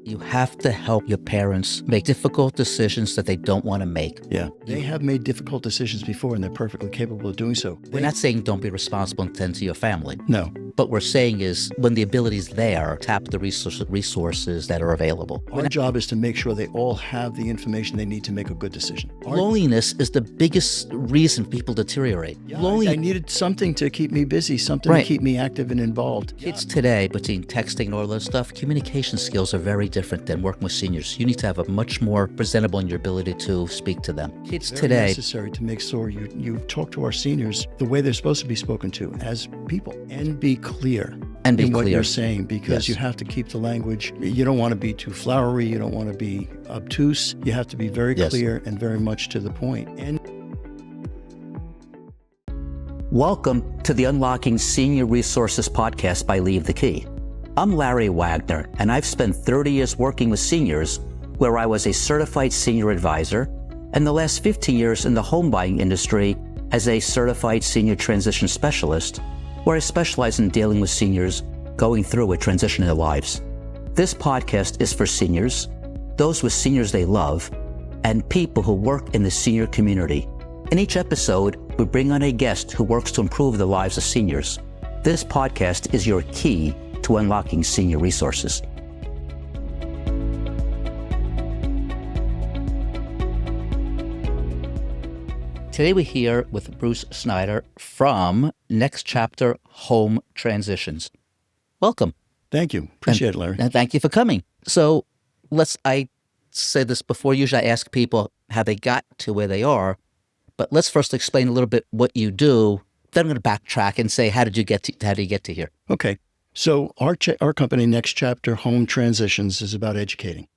You have to help your parents make difficult decisions that they don't want to make. Yeah. They have made difficult decisions before, and they're perfectly capable of doing so. We're not saying don't be responsible and tend to your family. No. What we're saying is when the ability's there, tap the resources that are available. Our job is to make sure they all have the information they need to make a good decision. Loneliness is the biggest reason people deteriorate. Yeah, I needed something to keep me busy, something to keep me active and involved. Kids today, between texting and all that stuff, communication skills are very different than working with seniors. You need to have a much more presentable in your ability to speak to them. Kids Very today... necessary to make sure you talk to our seniors the way they're supposed to be spoken to, as people, and be clear in what you're saying, because you have to keep the language. You don't want to be too flowery. You don't want to be obtuse. You have to be very clear and very much to the point. And welcome to the Unlocking Senior Resources podcast by Leave the Key. I'm Larry Wagner, and I've spent 30 years working with seniors, where I was a certified senior advisor, and the last 15 years in the home buying industry as a certified senior transition specialist, where I specialize in dealing with seniors going through a transition in their lives. This podcast is for seniors, those with seniors they love, and people who work in the senior community. In each episode, we bring on a guest who works to improve the lives of seniors. This podcast is your key to unlocking senior resources. Today we're here with Bruce Schneider from Next Chapter Home Transitions. Welcome. thank you. Appreciate it, Larry. And thank you for coming. So I said this before, usually I ask people how they got to where they are, but let's first explain a little bit what you do. Then I'm going to backtrack and say, how did you get to here? Okay. So our company, Next Chapter Home Transitions, is about educating.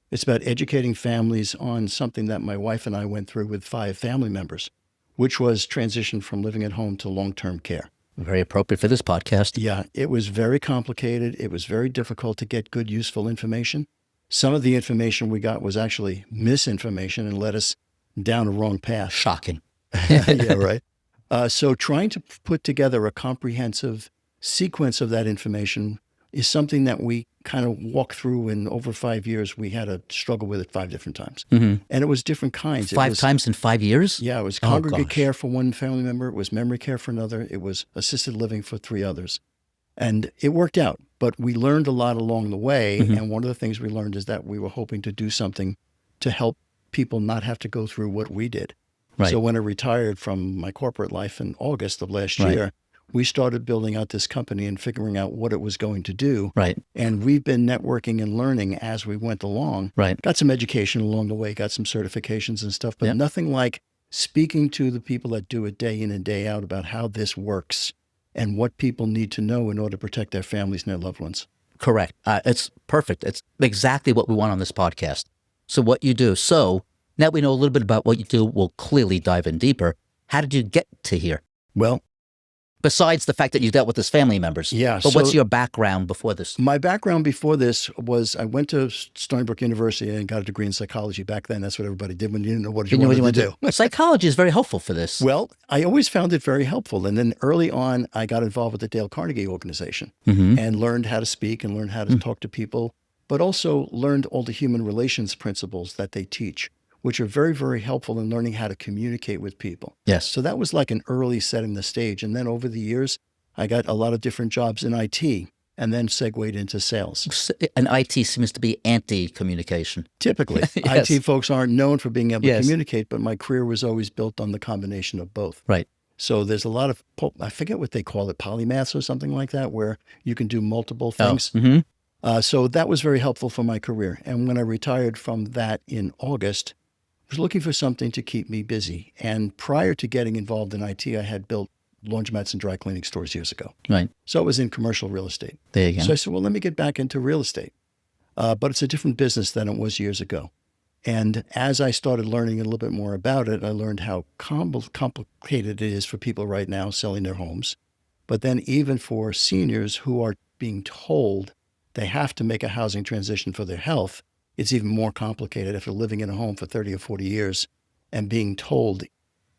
It's about educating families on something that my wife and I went through with 5 family members, which was transition from living at home to long-term care. Very appropriate for this podcast. Yeah, it was very complicated. It was very difficult to get good, useful information. Some of the information we got was actually misinformation and led us down a wrong path. Shocking. Yeah, right. So trying to put together a comprehensive sequence of that information is something that we kind of walked through, and over 5 years, we had to struggle with it 5 different times. Mm-hmm. And it was different kinds. 5 times in 5 years? Yeah, it was congregate care for one family member. It was memory care for another. It was assisted living for 3 others. And it worked out, but we learned a lot along the way. Mm-hmm. And one of the things we learned is that we were hoping to do something to help people not have to go through what we did. Right. So when I retired from my corporate life in August of last year, we started building out this company and figuring out what it was going to do. Right. And we've been networking and learning as we went along. Right. Got some education along the way, got some certifications and stuff, but nothing like speaking to the people that do it day in and day out about how this works and what people need to know in order to protect their families and their loved ones. Correct. It's perfect. It's exactly what we want on this podcast. So what you do. So now we know a little bit about what you do. We'll clearly dive in deeper. How did you get to here? Well, besides the fact that you dealt with his family members. Yeah. But what's your background before this? My background before this was I went to Stony Brook University and got a degree in psychology. Back then, that's what everybody did when you didn't know what you wanted to do. Psychology is very helpful for this. Well, I always found it very helpful. And then early on, I got involved with the Dale Carnegie organization and learned how to speak and learned how to talk to people, but also learned all the human relations principles that they teach, which are very, very helpful in learning how to communicate with people. Yes. So that was like an early setting the stage. And then over the years, I got a lot of different jobs in IT and then segued into sales. And IT seems to be anti-communication. Typically. IT folks aren't known for being able to communicate, but my career was always built on the combination of both. Right. So there's a lot of, I forget what they call it, polymaths or something like that, where you can do multiple things. Oh. Mm-hmm. So that was very helpful for my career. And when I retired from that in August, I was looking for something to keep me busy. And prior to getting involved in IT, I had built laundromats and dry cleaning stores years ago. Right. So it was in commercial real estate. There you go. So I said, well, let me get back into real estate. But it's a different business than it was years ago. And as I started learning a little bit more about it, I learned how complicated it is for people right now selling their homes. But then even for seniors who are being told they have to make a housing transition for their health, it's even more complicated if you're living in a home for 30 or 40 years and being told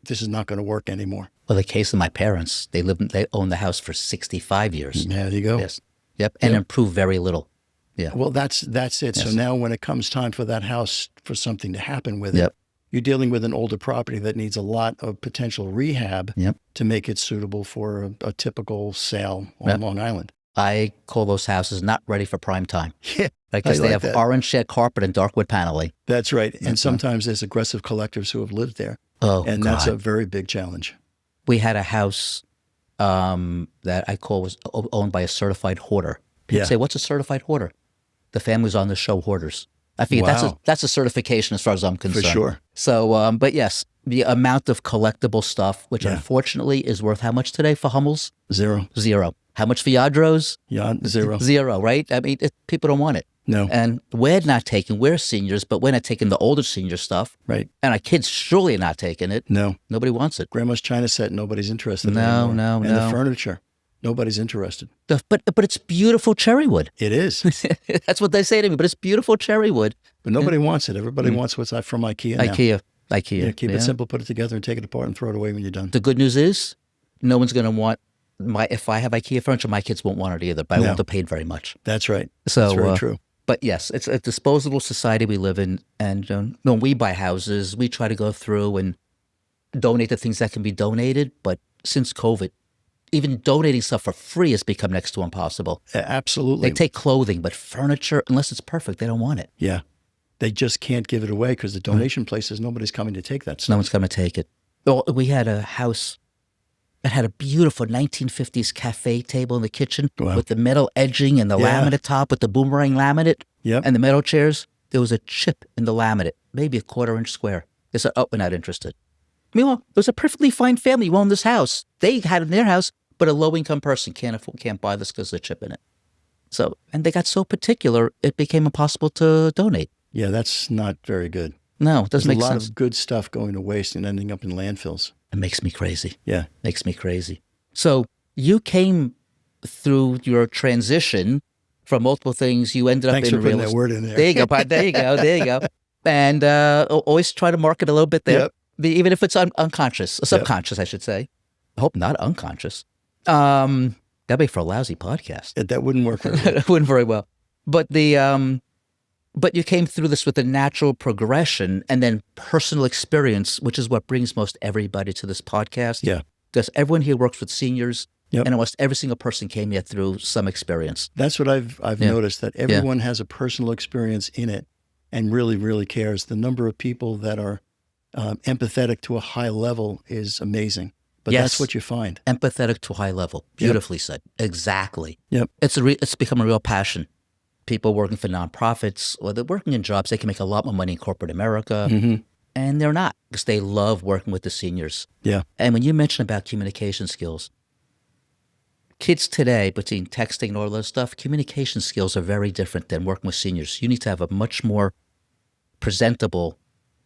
this is not going to work anymore. Well, the case of my parents, they owned the house for 65 years. There you go. Yes. Yep. And improved very little. Yeah. Well, that's it. Yes. So now when it comes time for that house, for something to happen with Yep. it, you're dealing with an older property that needs a lot of potential rehab Yep. to make it suitable for a typical sale on Yep. Long Island. I call those houses not ready for prime time. Yeah. Because I they like have that. orange shed carpet and dark wood paneling. That's right. And sometimes there's aggressive collectors who have lived there. Oh, And God. that's a very big challenge. We had a house that I call was owned by a certified hoarder. People Yeah. say, "What's a certified hoarder?" The family's on the show Hoarders. I figure Wow. that's a certification as far as I'm concerned. sure. So, but yes, the amount of collectible stuff, which Yeah. unfortunately is worth how much today for Hummels? Zero. Zero. How much for Yadros? Yeah, zero. Zero, right? I mean, people don't want it. No. And we're seniors, but we're not taking the older senior stuff. Right. And our kids surely are not taking it. No. Nobody wants it. Grandma's China set, nobody's interested in No, anymore. no, and no. the furniture, nobody's interested. But it's beautiful cherrywood. It is. That's what they say to me, but it's beautiful cherrywood. But nobody wants it. Everybody wants what's from IKEA now. IKEA. Yeah, keep it simple, put it together, and take it apart and throw it away when you're done. The good news is no one's going to want if I have IKEA furniture, my kids won't want it either, but I won't have paid very much. That's right. So, That's very true. But yes, it's a disposable society we live in. And when we buy houses, we try to go through and donate the things that can be donated. But since COVID, even donating stuff for free has become next to impossible. Absolutely. They take clothing, but furniture, unless it's perfect, they don't want it. Yeah. They just can't give it away because the donation places, nobody's coming to take that stuff. No one's going to take it. Well, we had a house that had a beautiful 1950s cafe table in the kitchen with the metal edging and the laminate top with the boomerang laminate and the metal chairs. There was a chip in the laminate, maybe a 1/4 inch square. They said, "Oh, we're not interested." Meanwhile, it was a perfectly fine family who owned this house. They had it in their house, but a low-income person can't buy this because of the chip in it. So, and they got so particular, it became impossible to donate. Yeah, that's not very good. No, it doesn't There's make a lot sense. of good stuff going to waste and ending up in landfills. It makes me crazy. Yeah. Makes me crazy. So you came through your transition from multiple things. You ended up Thanks in for putting real that word in there. There you go, Pat. There you go. There you go. And always try to market a little bit there, even if it's unconscious, subconscious, I should say. I hope not unconscious. That'd be for a lousy podcast. That wouldn't work very well. It wouldn't very well. But but you came through this with a natural progression and then personal experience, which is what brings most everybody to this podcast. Yeah. Because everyone here works with seniors, Yep. and almost every single person came here through some experience. That's what I've noticed, that everyone has a personal experience in it and really, really cares. The number of people that are empathetic to a high level is amazing. But that's what you find. Empathetic to a high level. Beautifully said. Exactly. Yep. It's become a real passion. People working for nonprofits, or they're working in jobs, they can make a lot more money in corporate America. Mm-hmm. And they're not, because they love working with the seniors. Yeah. And when you mention about communication skills, kids today, between texting and all that stuff, communication skills are very different than working with seniors. You need to have a much more presentable,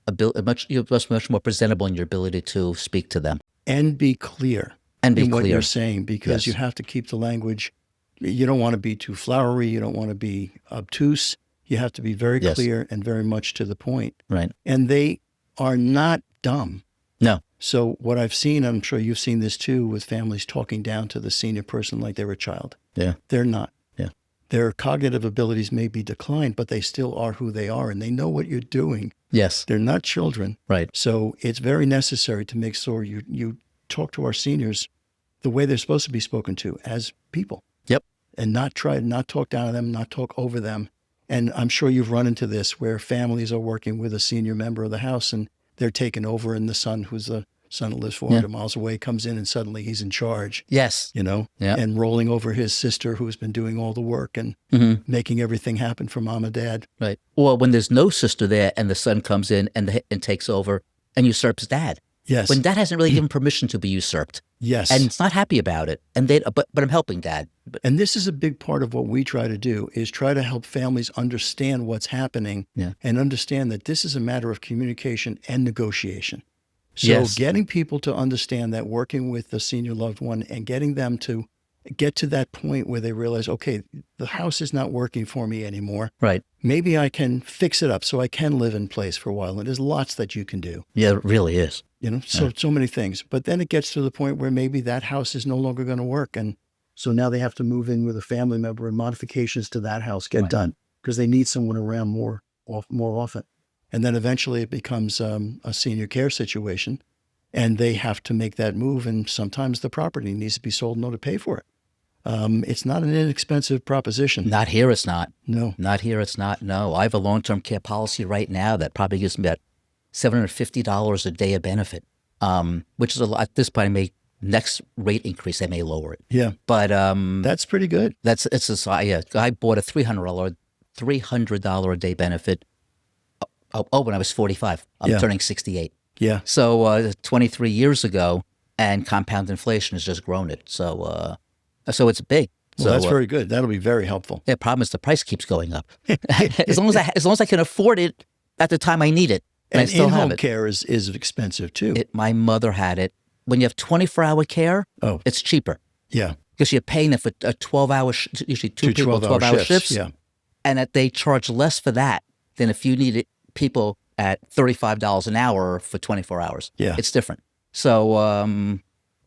much more presentable in your ability to speak to them. And be clear in what you're saying, because you have to keep the language. You don't want to be too flowery. You don't want to be obtuse. You have to be very clear and very much to the point. Right. And they are not dumb. No. So what I've seen, I'm sure you've seen this too, with families talking down to the senior person like they're a child. Yeah. They're not. Yeah. Their cognitive abilities may be declined, but they still are who they are, and they know what you're doing. Yes. They're not children. Right. So it's very necessary to make sure you talk to our seniors the way they're supposed to be spoken to, as people. Yep. And not talk down to them, not talk over them. And I'm sure you've run into this where families are working with a senior member of the house and they're taken over, and the son, who's the son who lives 400 miles away, comes in and suddenly he's in charge. Yes. And rolling over his sister who's been doing all the work and making everything happen for mom and dad. Right. Or when there's no sister there and the son comes in and takes over and usurps dad. Yes. When dad hasn't really given permission to be usurped. Yes. And it's not happy about it. And but I'm helping dad. And this is a big part of what we try to do, is try to help families understand what's happening and understand that this is a matter of communication and negotiation. So getting people to understand that, working with the senior loved one and getting them to get to that point where they realize, okay, the house is not working for me anymore. Right. Maybe I can fix it up so I can live in place for a while. And there's lots that you can do. Yeah, it really is. So many things. But then it gets to the point where maybe that house is no longer going to work. And so now they have to move in with a family member and modifications to that house get done because they need someone around more often. And then eventually it becomes a senior care situation and they have to make that move. And sometimes the property needs to be sold in order to pay for it. It's not an inexpensive proposition. Not here, it's not. No. Not here, it's not. No. I have a long-term care policy right now that probably gives me about $750 a day of benefit, which is a lot. At this point, next rate increase, I may lower it. Yeah. But that's pretty good. I bought a $300 a day benefit. When I was 45. I'm turning 68. Yeah. So 23 years ago, and compound inflation has just grown it. So it's big. Well, that's very good. That'll be very helpful. The problem is the price keeps going up. as long as I can afford it at the time I need it, and I still have it. In-home care is expensive too. My mother had it. When you have 24-hour care, it's cheaper. Yeah. Because you're paying them for a 12-hour, usually two people, 12-hour shifts. Yeah. And that they charge less for that than if you needed people at $35 an hour for 24 hours. Yeah. It's different. So,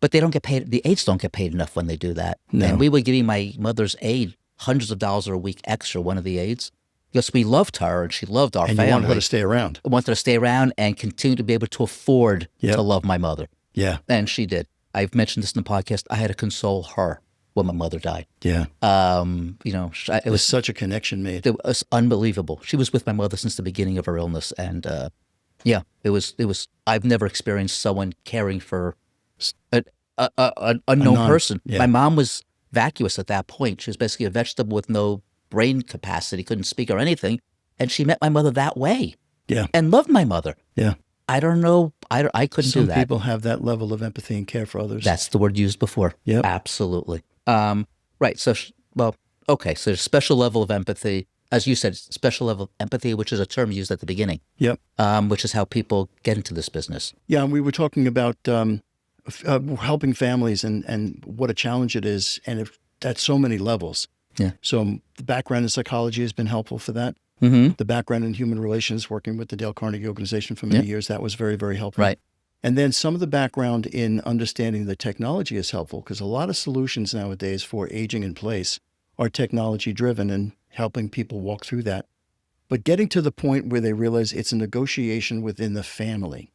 but they don't get paid. The aides don't get paid enough when they do that. No. And we were giving my mother's aide hundreds of dollars a week extra, one of the aides, because we loved her and she loved our family. And you wanted her to stay around. I wanted her to stay around and continue to be able to afford to love my mother. Yeah. And she did. I've mentioned this in the podcast. I had to console her when my mother died. Yeah. It was such a connection made. It was unbelievable. She was with my mother since the beginning of her illness. And it was, I've never experienced someone caring for an unknown person. Yeah. My mom was vacuous at that point. She was basically a vegetable with no brain capacity, couldn't speak or anything. And she met my mother that way. Yeah. And loved my mother. Yeah. I don't know. I couldn't do that. Some people have that level of empathy and care for others. That's the word used before. Yep. Absolutely. Right. So, so there's special level of empathy. As you said, special level of empathy, which is a term used at the beginning. Yep. Which is how people get into this business. Yeah. And we were talking about helping families and what a challenge it is. And at so many levels. Yeah. So the background in psychology has been helpful for that. Mm-hmm. The background in human relations, working with the Dale Carnegie Organization for many years, that was very, very helpful. Right. And then some of the background in understanding the technology is helpful because a lot of solutions nowadays for aging in place are technology driven and helping people walk through that. But getting to the point where they realize it's a negotiation within the family.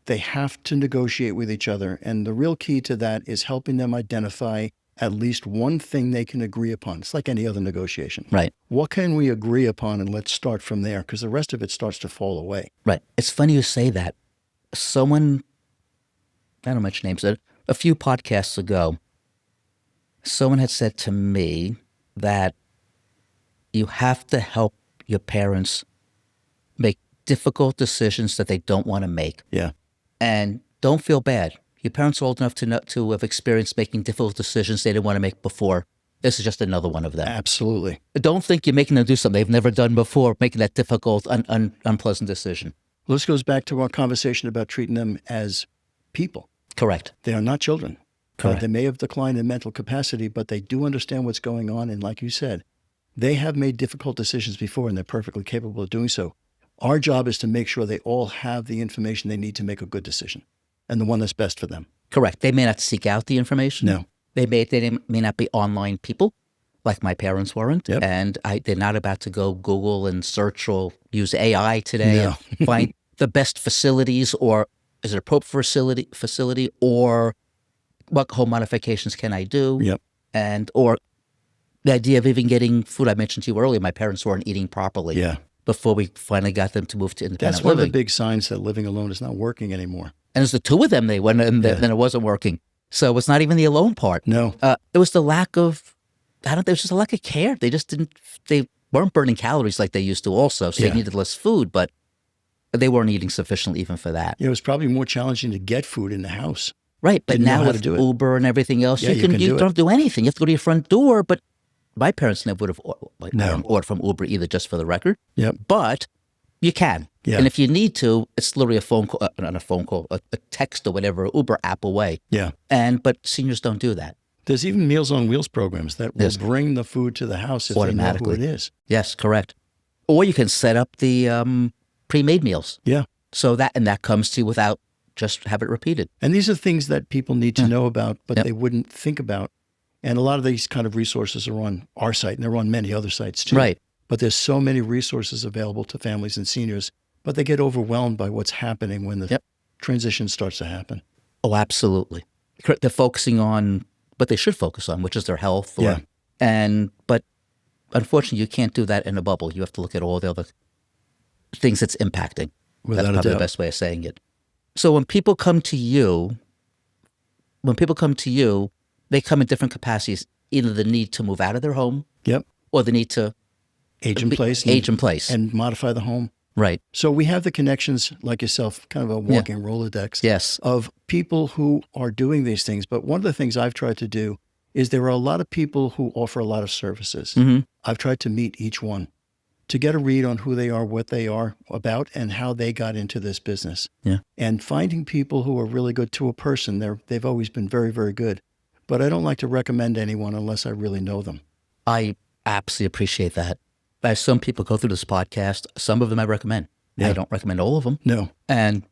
They have to negotiate with each other. And the real key to that is helping them identify at least one thing they can agree upon. It's like any other negotiation. Right. What can we agree upon? And let's start from there because the rest of it starts to fall away. Right. It's funny you say that. Someone, I don't mention names, a few podcasts ago, someone had said to me that you have to help your parents make difficult decisions that they don't want to make. Yeah. And don't feel bad. Your parents are old enough to have experienced making difficult decisions they didn't want to make before. This is just another one of them. Absolutely. Don't think you're making them do something they've never done before, making that difficult, unpleasant decision. Well, this goes back to our conversation about treating them as people. Correct. They are not children. Correct. They may have declined in mental capacity, but they do understand what's going on. And like you said, they have made difficult decisions before and they're perfectly capable of doing so. Our job is to make sure they all have the information they need to make a good decision and the one that's best for them. Correct. They may not seek out the information. No. They may not be online people like my parents weren't. Yep. And they're not about to go Google and search or use AI today No. and find the best facilities or is it appropriate facility or what home modifications can I do? Yep. Or the idea of even getting food. I mentioned to you earlier, my parents weren't eating properly. Yeah. Before we finally got them to move to independent That's one living. of the big signs that living alone is not working anymore. And there's the two of them, they went and then it wasn't working. So it's not even the alone part. No. It was the lack of, there was just a lack of care. They weren't burning calories like they used to also. So they needed less food, but they weren't eating sufficiently even for that. It was probably more challenging to get food in the house. Right. But Didn't know now how with to do it. Uber and everything else, Yeah, you don't have to do anything. You have to go to your front door. But my parents never would have ordered from Uber either, just for the record. Yep. But you can. Yeah. And if you need to, it's literally a phone call, not a phone call, a text or whatever, Uber app away. Yeah. But seniors don't do that. There's even Meals on Wheels programs that will bring the food to the house if they know who it is. Yes, correct. Or you can set up the pre-made meals. Yeah. So that comes to you without just have it repeated. And these are things that people need to know about, but they wouldn't think about. And a lot of these kind of resources are on our site, and they're on many other sites too. Right. But there's so many resources available to families and seniors, but they get overwhelmed by what's happening when the transition starts to happen. Oh, absolutely. They're focusing on what they should focus on, which is their health. But unfortunately, you can't do that in a bubble. You have to look at all the other things it's impacting. Without That's probably the best way of saying it. So when people come to you, they come in different capacities, either the need to move out of their home or the need to age in place and modify the home. Right. So we have the connections like yourself, kind of a walking Rolodex of people who are doing these things. But one of the things I've tried to do is there are a lot of people who offer a lot of services. I've tried to meet each one to get a read on who they are, what they are about, and how they got into this business. And finding people who are really good to a person, they've always been very, very good. But I don't like to recommend anyone unless I really know them. I absolutely appreciate that. As some people go through this podcast, some of them I recommend. I don't recommend all of them. No. And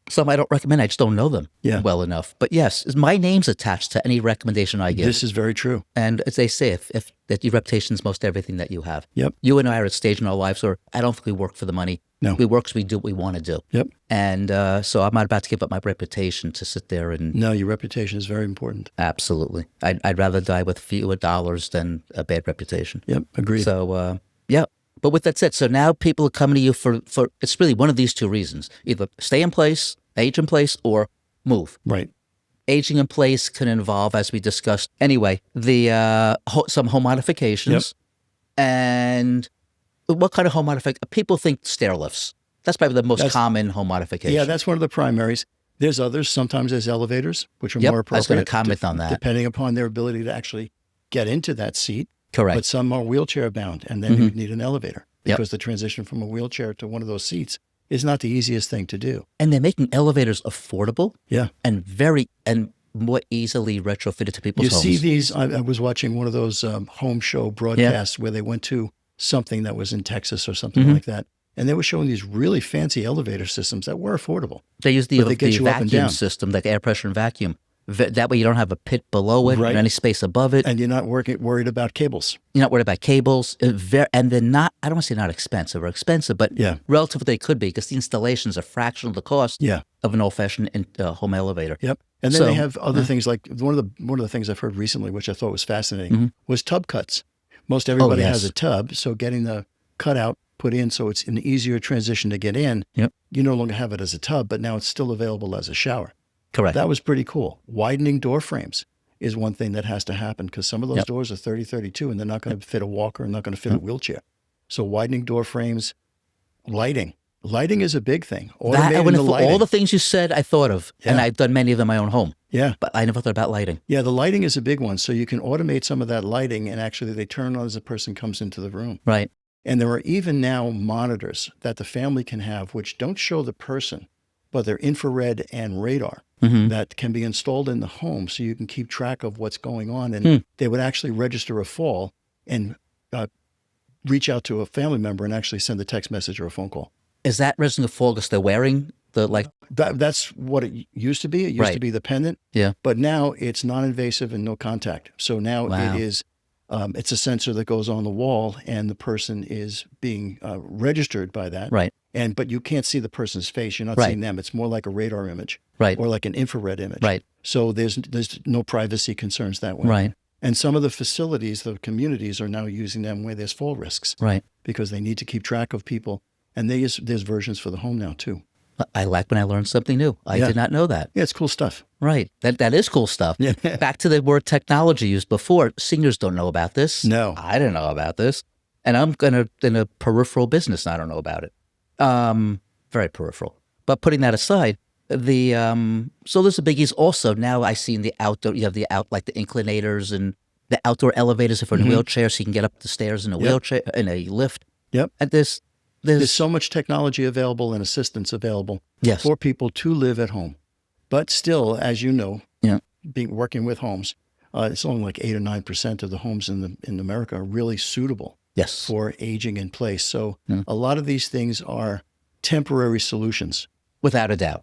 some I don't recommend. I just don't know them well enough. But yes, my name's attached to any recommendation I give. This is very true. And as they say, if that your reputation is most everything that you have. Yep. You and I are at a stage in our lives where I don't think we work for the money. No. We work because we do what we want to do. Yep. And so I'm not about to give up my reputation to sit there and... No, your reputation is very important. Absolutely. I'd rather die with fewer dollars than a bad reputation. Yep, agreed. So, But with that said, so now people are coming to you for it's really one of these two reasons. Either stay in place, age in place, or move. Right. Aging in place can involve, as we discussed anyway, the some home modifications. And what kind of home modification? People think stair lifts. That's probably the most common home modification. Yeah, that's one of the primaries. There's others. Sometimes there's elevators, which are more appropriate. I was going to comment on that. Depending upon their ability to actually get into that seat. Correct. But some are wheelchair bound, and then you need an elevator because the transition from a wheelchair to one of those seats is not the easiest thing to do. And they're making elevators affordable. Yeah. And more easily retrofitted to people's homes. You see these, I was watching one of those home show broadcasts where they went to something that was in Texas or something like that. And they were showing these really fancy elevator systems that were affordable. They use the vacuum system, like air pressure and vacuum. That way you don't have a pit below it or any space above it. And you're not worried about cables. You're not worried about cables. And they're not, I don't want to say not expensive or expensive, but relative to what they could be because the installation's a fraction of the cost of an old-fashioned home elevator. Yep. And then they have other things like one of the things I've heard recently, which I thought was fascinating, was tub cuts. Most everybody has a tub, so getting the cutout put in so it's an easier transition to get in. Yep. You no longer have it as a tub, but now it's still available as a shower. Correct. That was pretty cool. Widening door frames is one thing that has to happen because some of those doors are 30, 32, and they're not going to fit a walker and not going to fit a wheelchair. So widening door frames, lighting. Lighting is a big thing. All the things you said, I thought of, and I've done many of them in my own home. Yeah. But I never thought about lighting. Yeah, the lighting is a big one. So you can automate some of that lighting, and actually they turn on as the person comes into the room. Right. And there are even now monitors that the family can have, which don't show the person, but they're infrared and radar that can be installed in the home so you can keep track of what's going on. And they would actually register a fall and reach out to a family member and actually send a text message or a phone call. Is that registering a fall because they're wearing the like? That's what it used to be. It used to be the pendant. Yeah. But now it's non-invasive and no contact. So now it is, it's a sensor that goes on the wall and the person is being registered by that. Right. But you can't see the person's face. You're not seeing them. It's more like a radar image. Right. Or like an infrared image. Right. So there's no privacy concerns that way. Right. And some of the facilities, the communities are now using them where there's fall risks. Right. Because they need to keep track of people. And there's versions for the home now too. I like when I learn something new. I did not know that. Yeah, it's cool stuff. Right. That is cool stuff. Yeah. Back to the word technology used before. Seniors don't know about this. No. I didn't know about this. And I'm in a peripheral business and I don't know about it. Very peripheral. But putting that aside, so there's the biggies also. Now I see in the outdoor, you have like the inclinators and the outdoor elevators if you're in a wheelchair so you can get up the stairs in a wheelchair, in a lift. Yep. And there's so much technology available and assistance available for people to live at home. But still, as you know, working with homes, it's only like 8 or 9% of the homes in America are really suitable for aging in place. So a lot of these things are temporary solutions. Without a doubt.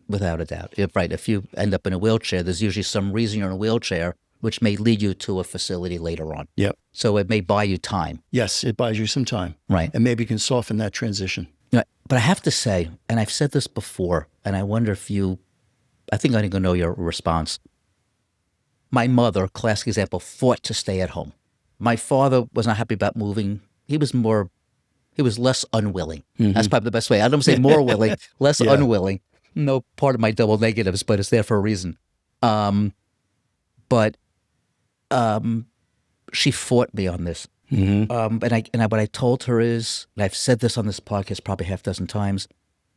Without a doubt. If you end up in a wheelchair, there's usually some reason you're in a wheelchair, which may lead you to a facility later on. Yep. So it may buy you time. Yes, it buys you some time. Right. And maybe can soften that transition. But I have to say, and I've said this before, and I wonder if I think I need to know your response. My mother, classic example, fought to stay at home. My father was not happy about moving. He was less unwilling. That's probably the best way. I don't say more willing, less unwilling. No part of my double negatives, but it's there for a reason. But she fought me on this. And what I told her is, and I've said this on this podcast probably half a dozen times,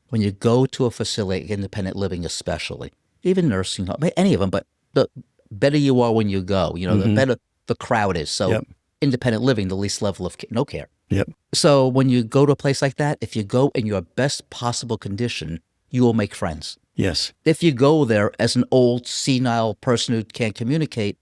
when you go to a facility, independent living especially, even nursing home, any of them, but the better you are when you go, the better the crowd is. So independent living, the least level of no care. Yep. So when you go to a place like that, if you go in your best possible condition, you will make friends. Yes. If you go there as an old, senile person who can't communicate,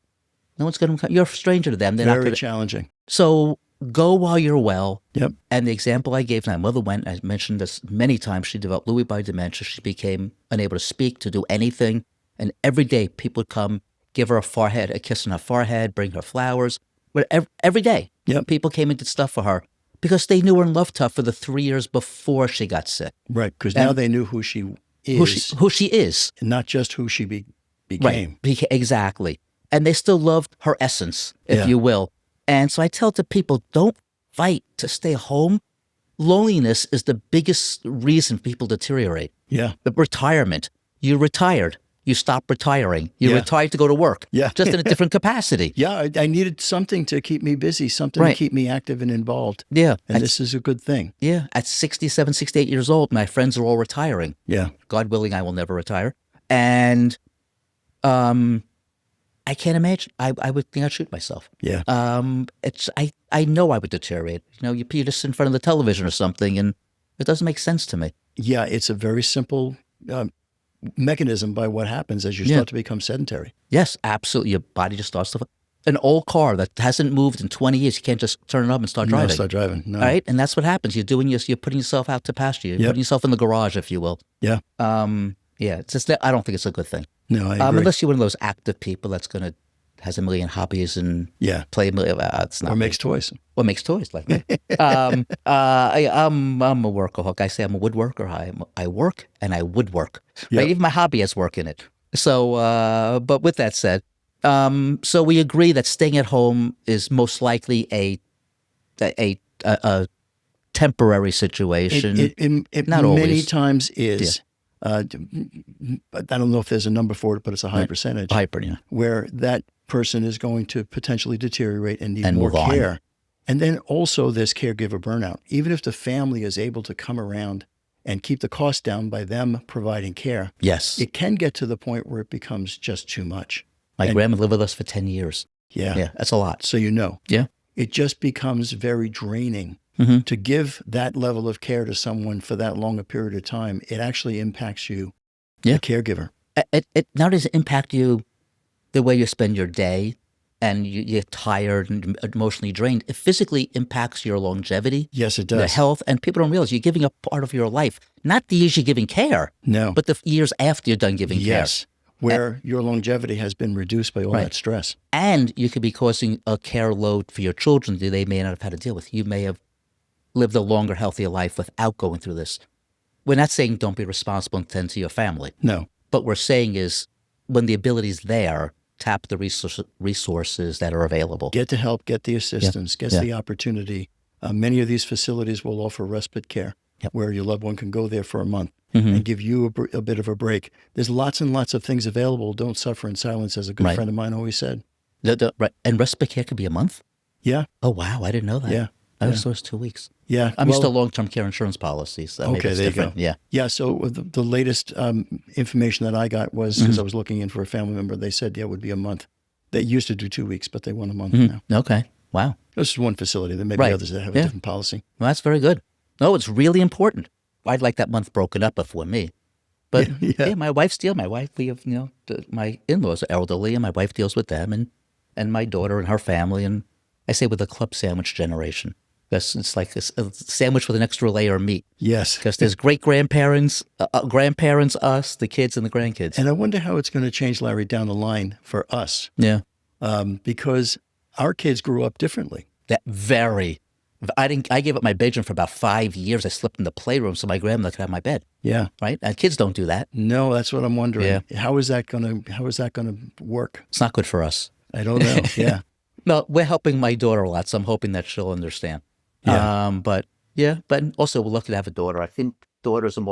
no one's going to. You're a stranger to them. They're Very challenging. So go while you're well. Yep. And the example I gave, my mother went. I mentioned this many times. She developed Lewy by dementia. She became unable to speak, to do anything, and every day people would come, give her a kiss on her forehead, bring her flowers. But every day, people came and did stuff for her because they knew her and loved her for the 3 years before she got sick. Right, because now they knew who she is. Who she is. And not just who she became. Right, exactly. And they still loved her essence, if you will. And so I tell to people, don't fight to stay home. Loneliness is the biggest reason people deteriorate. Yeah. The retirement. You retired. You stopped retiring. You retired to go to work. Yeah. Just in a different capacity. Yeah, I needed something to keep me busy, something to keep me active and involved. Yeah. And this is a good thing. Yeah. At 67, 68 years old, my friends are all retiring. Yeah. God willing, I will never retire. And I can't imagine. I would think I'd shoot myself. Yeah. I know I would deteriorate. You just in front of the television or something, and it doesn't make sense to me. Yeah, it's a very simple mechanism by what happens as you start to become sedentary. Yes, absolutely. Your body just starts to. An old car that hasn't moved in 20 years, you can't just turn it up and start driving. No, start driving. No. Right? And that's what happens. You're putting yourself out to pasture. You're putting yourself in the garage, if you will. Yeah. It's just I don't think it's a good thing. No, I agree. Unless you're one of those active people that's has a million hobbies and play a million. It's not. Or makes toys. Or makes toys like me. I'm a workaholic. I say I'm a woodworker. I work and I woodwork. Right? Even my hobby has work in it. So, but with that said, so we agree that staying at home is most likely a temporary situation. It not many always. times is. I don't know if there's a number for it, but it's a high percentage. Hyper, yeah. Where that person is going to potentially deteriorate and need And more move on. care. And then also there's caregiver burnout. Even if the family is able to come around and keep the cost down by them providing care, Yes. it can get to the point where it becomes just too much. My grandma lived with us for 10 years. Yeah. Yeah, that's a lot. So you know. Yeah. It just becomes very draining. To give that level of care to someone for that long a period of time. It actually impacts you, the caregiver. It not only does it impact you the way you spend your day and you get tired and emotionally drained, it physically impacts your longevity. Yes, it Your does. health. And people don't realize you're giving up part of your life. Not the years you're giving care, No. but the years after you're done giving Yes. Where your longevity has been reduced by all that stress. care. And you could be causing a care load for your children that they may not have had to deal with. You may have lived a longer, healthier life without going through this. We're not saying don't be responsible and tend to your family. No. What we're saying is when the ability's there, tap the resources that are available. Get the help, get the assistance, get the opportunity. Many of these facilities will offer respite care where your loved one can go there for a month and give you a bit of a break. There's lots and lots of things available. Don't suffer in silence, as a good friend of mine always said. Right. And respite care could be a month? Yeah. Oh, wow. I didn't know that. Yeah. I was thought it was 2 weeks. Yeah. I'm used to long-term care insurance policies. So maybe it's there different. you go. Yeah. So the latest information that I got was, because I was looking in for a family member, they said, it would be a month. They used to do 2 weeks, but they want a month now. Okay. Wow. This is one facility. There may be others that have a different policy. Well, that's very good. No, it's really important. I'd like that month broken up if it were me. But my wife's deal. My wife, we have, my in-laws are elderly, and my wife deals with them, and my daughter and her family, and I say we're the club sandwich generation. It's like a sandwich with an extra layer of meat. Yes. Because there's great-grandparents, grandparents, us, the kids, and the grandkids. And I wonder how it's going to change, Larry, down the line for us. Yeah. Because our kids grew up differently. I gave up my bedroom for about 5 years. I slept in the playroom so my grandmother could have my bed. Yeah. Right? And kids don't do that. No, that's what I'm wondering. Yeah. How is that going to work? It's not good for us. I don't know. Yeah. No, we're helping my daughter a lot, so I'm hoping that she'll understand. Yeah. But also we're lucky to have a daughter. I think daughters are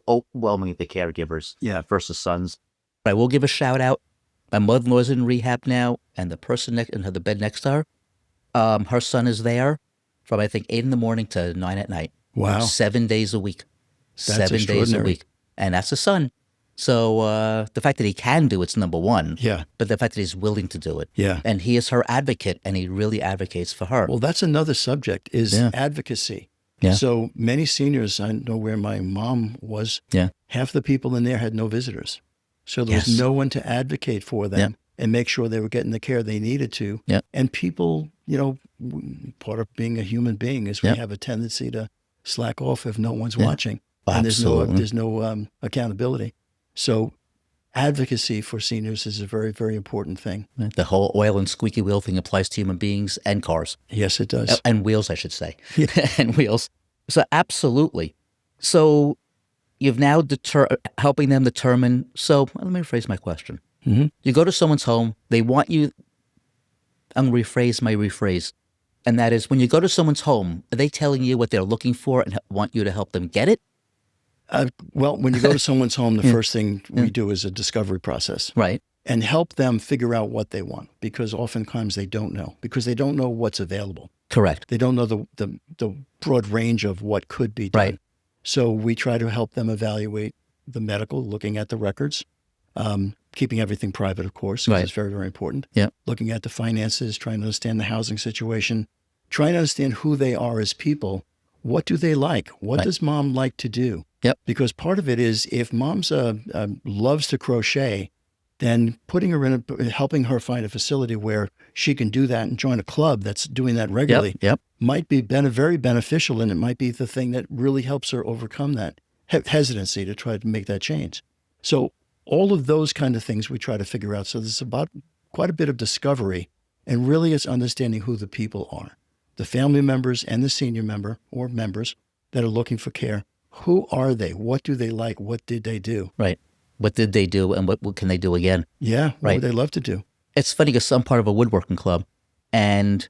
overwhelmingly the caregivers versus sons. But I will give a shout out. My mother-in-law's in rehab now, and the person in the bed next to her son is there from I think 8 in the morning to 9 at night. Wow. 7 days a week. That's 7 days a week. And that's a son. So the fact that he can do it's number one. Yeah. But the fact that he's willing to do it. Yeah. And he is her advocate, and he really advocates for her. Well, that's another subject is advocacy. Yeah. So many seniors, I know where my mom was, half the people in there had no visitors. So there was no one to advocate for them and make sure they were getting the care they needed to. Yeah. And people, part of being a human being is we have a tendency to slack off if no one's watching. And there's no accountability. So advocacy for seniors is a very, very important thing. The whole oil and squeaky wheel thing applies to human beings and cars. Yes, it does. And wheels, I should say. And wheels. So absolutely. So you've now helping them determine. So let me rephrase my question. Mm-hmm. You go to someone's home. They want you. I'm going to rephrase my rephrase. And that is when you go to someone's home, are they telling you what they're looking for and want you to help them get it? Well, when you go to someone's home, the first thing we do is a discovery process. Right. And help them figure out what they want, because oftentimes they don't know, because they don't know what's available. Correct. They don't know the broad range of what could be done. Right. So we try to help them evaluate the medical, looking at the records, keeping everything private, of course, because it's very, very important. Yeah. Looking at the finances, trying to understand the housing situation, trying to understand who they are as people. What do they like? What does mom like to do? Yep. Because part of it is if mom's loves to crochet, then putting her in helping her find a facility where she can do that and join a club that's doing that regularly might be very beneficial, and it might be the thing that really helps her overcome that hesitancy to try to make that change. So all of those kind of things we try to figure out. So there's about quite a bit of discovery, and really it's understanding who the people are, the family members and the senior member or members that are looking for care. Who are they? What do they like? What did they do? Right. What did they do, and what can they do again? Yeah. What would they love to do? It's funny because I'm part of a woodworking club, and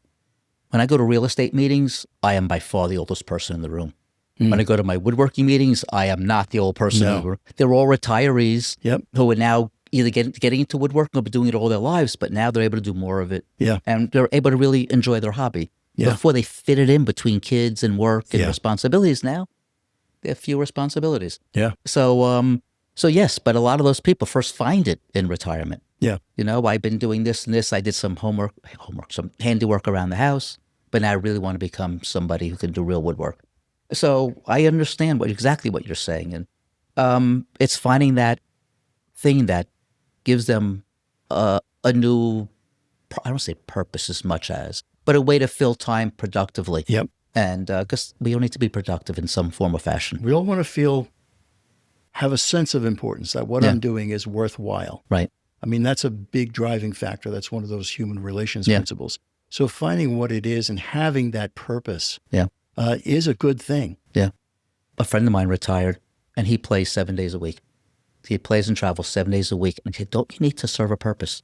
when I go to real estate meetings, I am by far the oldest person in the room. When I go to my woodworking meetings, I am not the old person in the room. They're all retirees who are now either getting into woodworking or doing it all their lives, but now they're able to do more of it. Yeah. And they're able to really enjoy their hobby. Yeah. Before they fit it in between kids and work and responsibilities, now they have few responsibilities. Yeah. So yes, but a lot of those people first find it in retirement. Yeah. I've been doing this and this. I did some some handiwork around the house, but now I really want to become somebody who can do real woodwork. So I understand exactly what you're saying. And it's finding that thing that gives them a new, I don't say purpose as much as, but a way to fill time productively. Yep. And because we all need to be productive in some form or fashion. We all want to have a sense of importance that what I'm doing is worthwhile. Right. I mean, that's a big driving factor. That's one of those human relations principles. So finding what it is and having that purpose is a good thing. Yeah. A friend of mine retired, and he plays 7 days a week. He plays and travels 7 days a week. And I said, don't you need to serve a purpose?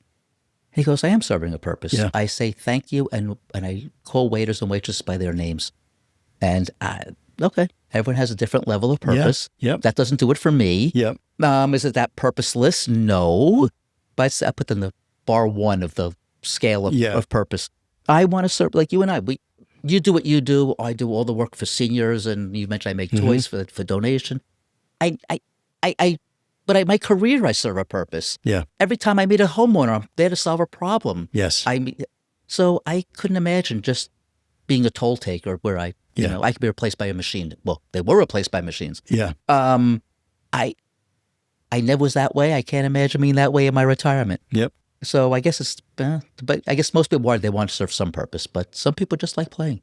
He goes, I am serving a purpose. Yeah. I say thank you, and I call waiters and waitresses by their names. And okay, everyone has a different level of purpose. Yep. That doesn't do it for me. Yep. Is it that purposeless? No. But I put them in the bar one of the scale of purpose. I want to serve, like you and I. You do what you do. I do all the work for seniors, and you mentioned I make toys for donation. But my career, I serve a purpose. Yeah. Every time I meet a homeowner, I'm there to solve a problem. Yes. So I couldn't imagine just being a toll taker where I could be replaced by a machine. Well, they were replaced by machines. Yeah. I never was that way. I can't imagine being that way in my retirement. Yep. So I guess but I guess most people they want to serve some purpose, but some people just like playing.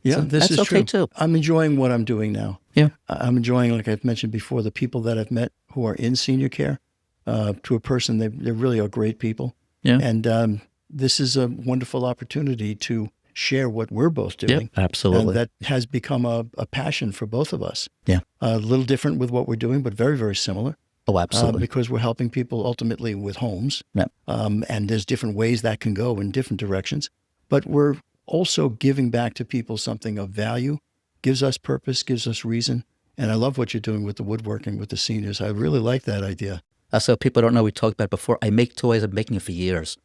Yeah, So this that's is okay true. too. I'm enjoying what I'm doing now. Yeah. I'm enjoying, like I've mentioned before, the people that I've met who are in senior care. To a person, they really are great people. Yeah. And this is a wonderful opportunity to share what we're both doing. Absolutely. And that has become a passion for both of us. Yeah. A little different with what we're doing, but very, very similar. Oh, absolutely. Because we're helping people ultimately with homes. Yeah. And there's different ways that can go in different directions. But we're also giving back to people something of value, gives us purpose, gives us reason. And I love what you're doing with the woodworking with the seniors. I really like that idea. So people don't know, we talked about it before. I make toys. I've been making it for years.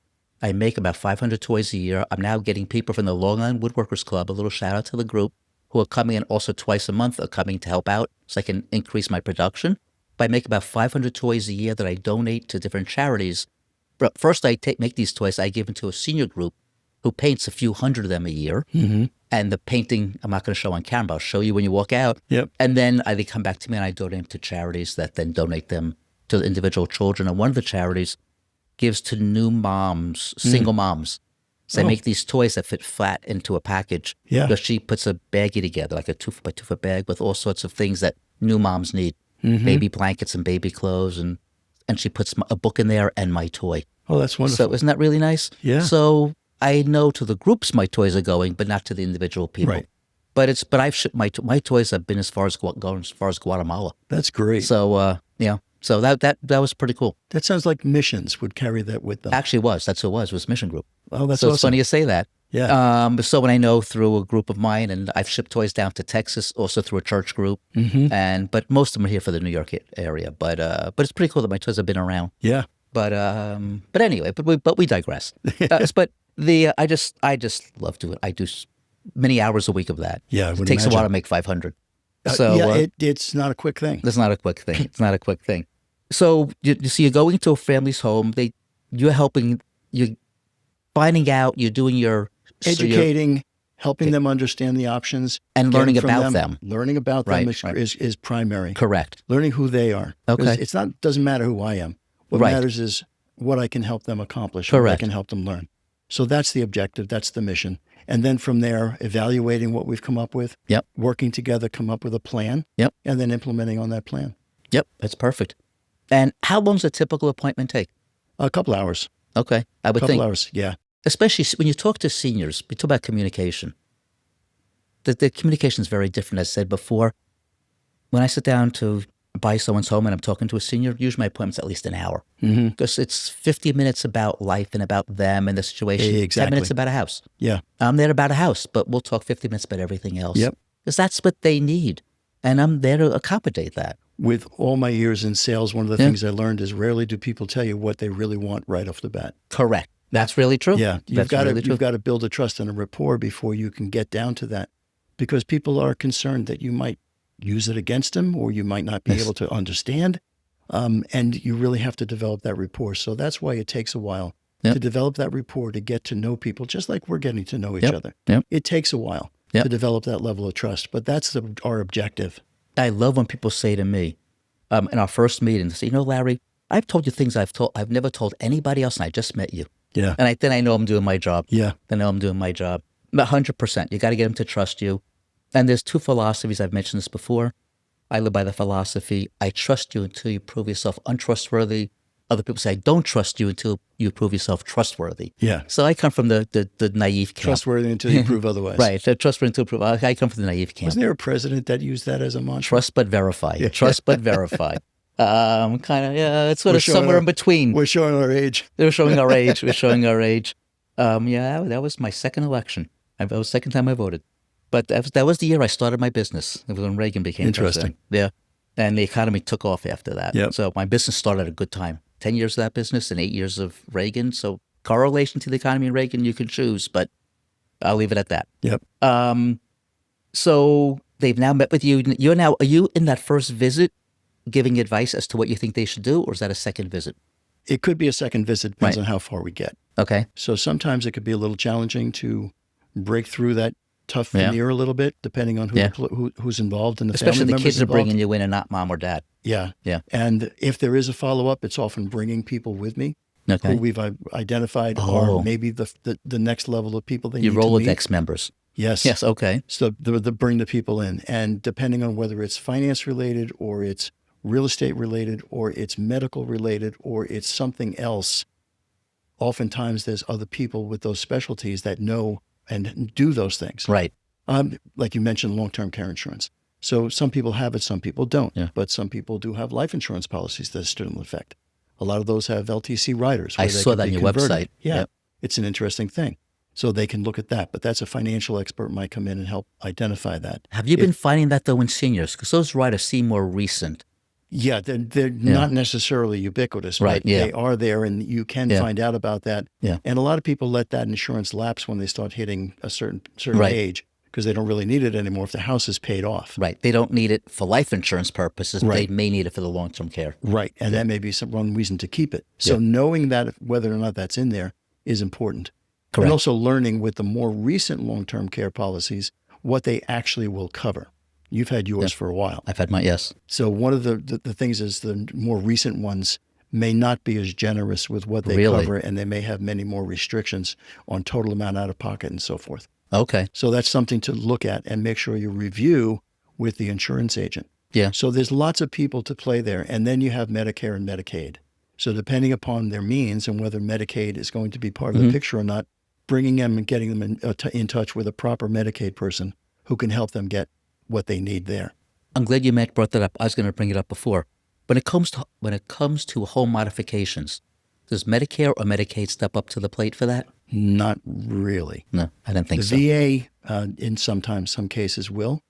I make about 500 toys a year. I'm now getting people from the Long Island Woodworkers Club, a little shout out to the group, who are coming in also twice a month, are coming to help out so I can increase my production. But I make about 500 toys a year that I donate to different charities. But first I make these toys, I give them to a senior group who paints a few hundred of them a year. Mm-hmm. And the painting, I'm not going to show on camera. I'll show you when you walk out. Yep. And then they come back to me and I donate them to charities that then donate them to the individual children. And one of the charities gives to new moms, single moms. So I make these toys that fit flat into a package. Yeah. Because she puts a baggie together, like a 2 by 2 foot bag with all sorts of things that new moms need. Baby blankets and baby clothes. And she puts a book in there and my toy. Oh, that's wonderful. So isn't that really nice? Yeah. So I know to the groups my toys are going, but not to the individual people. Right. But I've shipped my toys have been as far as Guatemala. That's great. So so that was pretty cool. That sounds like missions would carry that with them. Actually, that's who it was Mission Group. Oh, that's so awesome. It's funny you say that. Yeah. So when I know through a group of mine, and I've shipped toys down to Texas, also through a church group, but most of them are here for the New York area. But it's pretty cool that my toys have been around. Yeah. But anyway, but we digress. But I just love doing it. I do many hours a week of that. Yeah, I it would takes imagine. a while to make 500. It's not a quick thing. It's not a quick thing. It's not a quick thing. So you're going to a family's home. You're helping. You're finding out. You're doing your Educating, helping them understand the options, and learning getting from about them. Learning about them Right. is primary. Correct. Learning who they are. Okay. It's not doesn't matter who I am. What Right. matters is what I can help them accomplish. What I Correct. can help them learn. So that's the objective. That's the mission. And then from there, evaluating what we've come up with. Yep. Working together, come up with a plan. Yep. And then implementing on that plan. Yep. That's perfect. And how long does a typical appointment take? A couple hours. Okay. I would Couple think. hours. Yeah. Especially when you talk to seniors, we talk about communication. The communication is very different. As I said before, when I sit down to buy someone's home and I'm talking to a senior, usually my appointment's at least an hour. Because it's 50 minutes about life and about them and the situation. Exactly. 10 minutes about a house. Yeah. I'm there about a house, but we'll talk 50 minutes about everything else. Yep. Because that's what they need. And I'm there to accommodate that. With all my years in sales, one of the things I learned is rarely do people tell you what they really want right off the bat. Correct. That's really true. Yeah, you've That's got to build a trust and a rapport before you can get down to that, because people are concerned that you might use it against them or you might not be able to understand, and you really have to develop that rapport. So that's why it takes a while to develop that rapport, to get to know people, just like we're getting to know each other. Yep. It takes a while to develop that level of trust, but that's our objective. I love when people say to me in our first meeting, they say, Larry, I've told you things I've never told anybody else, and I just met you. Yeah. And then I know I'm doing my job. Yeah. I know I'm doing my job. 100%. You got to get them to trust you. And there's two philosophies. I've mentioned this before. I live by the philosophy, I trust you until you prove yourself untrustworthy. Other people say, I don't trust you until you prove yourself trustworthy. Yeah. So I come from the naive camp. Trustworthy until you prove otherwise. Right. So trustworthy until prove. I come from the naive camp. Wasn't there a president that used that as a mantra? Trust but verify. Trust but verify. It's sort of somewhere in between. We're showing our age. We're showing our age. That was my second election. That was the second time I voted. But that was the year I started my business. It was when Reagan became president. Yeah. And the economy took off after that. Yep. So my business started at a good time. 10 years of that business and 8 years of Reagan. So correlation to the economy and Reagan, you can choose, but I'll leave it at that. Yep. So they've now met with you. Are you in that first visit giving advice as to what you think they should do, or is that a second visit? It could be a second visit, depends on how far we get. Okay. So sometimes it could be a little challenging to break through that tough veneer a little bit, depending on who's involved in the Especially family the kids are involved. bringing you in and not mom or dad. Yeah. Yeah. And if there is a follow-up, it's often bringing people with me Okay. who we've identified are maybe the next level of people they need Your to meet. Rolodex members. Yes. Yes. Okay. So the bring the people in, and depending on whether it's finance related or it's real estate related or it's medical related or it's something else, oftentimes there's other people with those specialties that know and do those things. Right. Like you mentioned, long-term care insurance. So some people have it, some people don't. Yeah. But some people do have life insurance policies that are still in effect. A lot of those have LTC riders. I where they saw can that on be your converted. website. Yeah. Yep. It's an interesting thing. So they can look at that. But that's a financial expert might come in and help identify that. Have you been finding that though in seniors? Because those riders seem more recent. Yeah, they're not necessarily ubiquitous, Right, but yeah. they are there, and you can find out about that. Yeah. And a lot of people let that insurance lapse when they start hitting a certain Right. age because they don't really need it anymore if the house is paid off. Right. They don't need it for life insurance purposes. Right. They may need it for the long-term care. Right, and that may be one reason to keep it. So knowing that whether or not that's in there is important. Correct. And also learning with the more recent long-term care policies what they actually will cover. You've had yours for a while. I've had my, yes. So one of the things is the more recent ones may not be as generous with what they Really? cover, and they may have many more restrictions on total amount out of pocket and so forth. Okay. So that's something to look at and make sure you review with the insurance agent. Yeah. So there's lots of people to play there. And then you have Medicare and Medicaid. So depending upon their means and whether Medicaid is going to be part of the picture or not, bringing them and getting them in touch with a proper Medicaid person who can help them get what they need there. I'm glad you brought that up. I was going to bring it up before. When it comes to home modifications, does Medicare or Medicaid step up to the plate for that? Not really. No, I didn't think so. The VA, in some cases will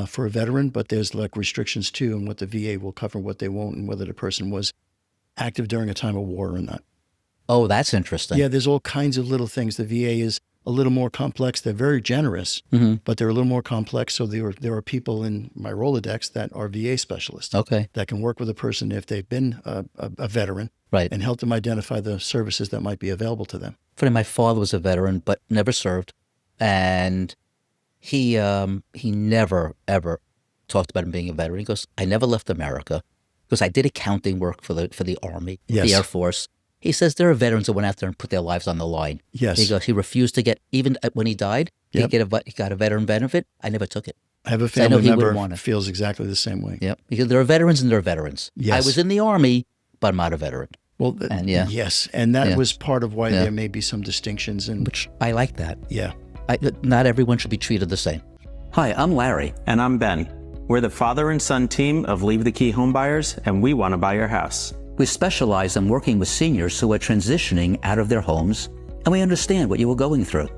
for a veteran, but there's like restrictions too on what the VA will cover, what they won't, and whether the person was active during a time of war or not. Oh, that's interesting. Yeah, there's all kinds of little things. The VA is a little more complex. They're very generous, but they're a little more complex. So there are people in my Rolodex that are VA specialists Okay. that can work with a person if they've been a veteran Right. and help them identify the services that might be available to them. Funny, my father was a veteran, but never served. And he never, ever talked about him being a veteran. He goes, I never left America because I did accounting work for the Army, Yes. the Air Force. He says there are veterans that went out there and put their lives on the line. Yes. He goes, he refused to get, even when he died, Yep. he got a veteran benefit. I never took it. I have a I know family he member wouldn't want it. feels exactly the same way. Yep. Because there are veterans and there are veterans. Yes. I was in the Army, but I'm not a veteran. Well, And yeah. yes, and that Yeah. was part of why Yeah. there may be some distinctions. And Which I like that. yeah, Not everyone should be treated the same. Hi, I'm Larry. And I'm Ben. We're the father and son team of Leave the Key Home Buyers, and we want to buy your house. We specialize in working with seniors who are transitioning out of their homes, and we understand what you were going through.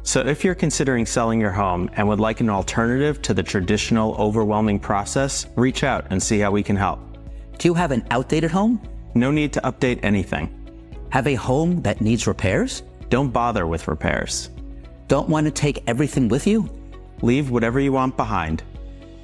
So if you're considering selling your home and would like an alternative to the traditional overwhelming process, reach out and see how we can help. Do you have an outdated home? No need to update anything. Have a home that needs repairs? Don't bother with repairs. Don't want to take everything with you? Leave whatever you want behind.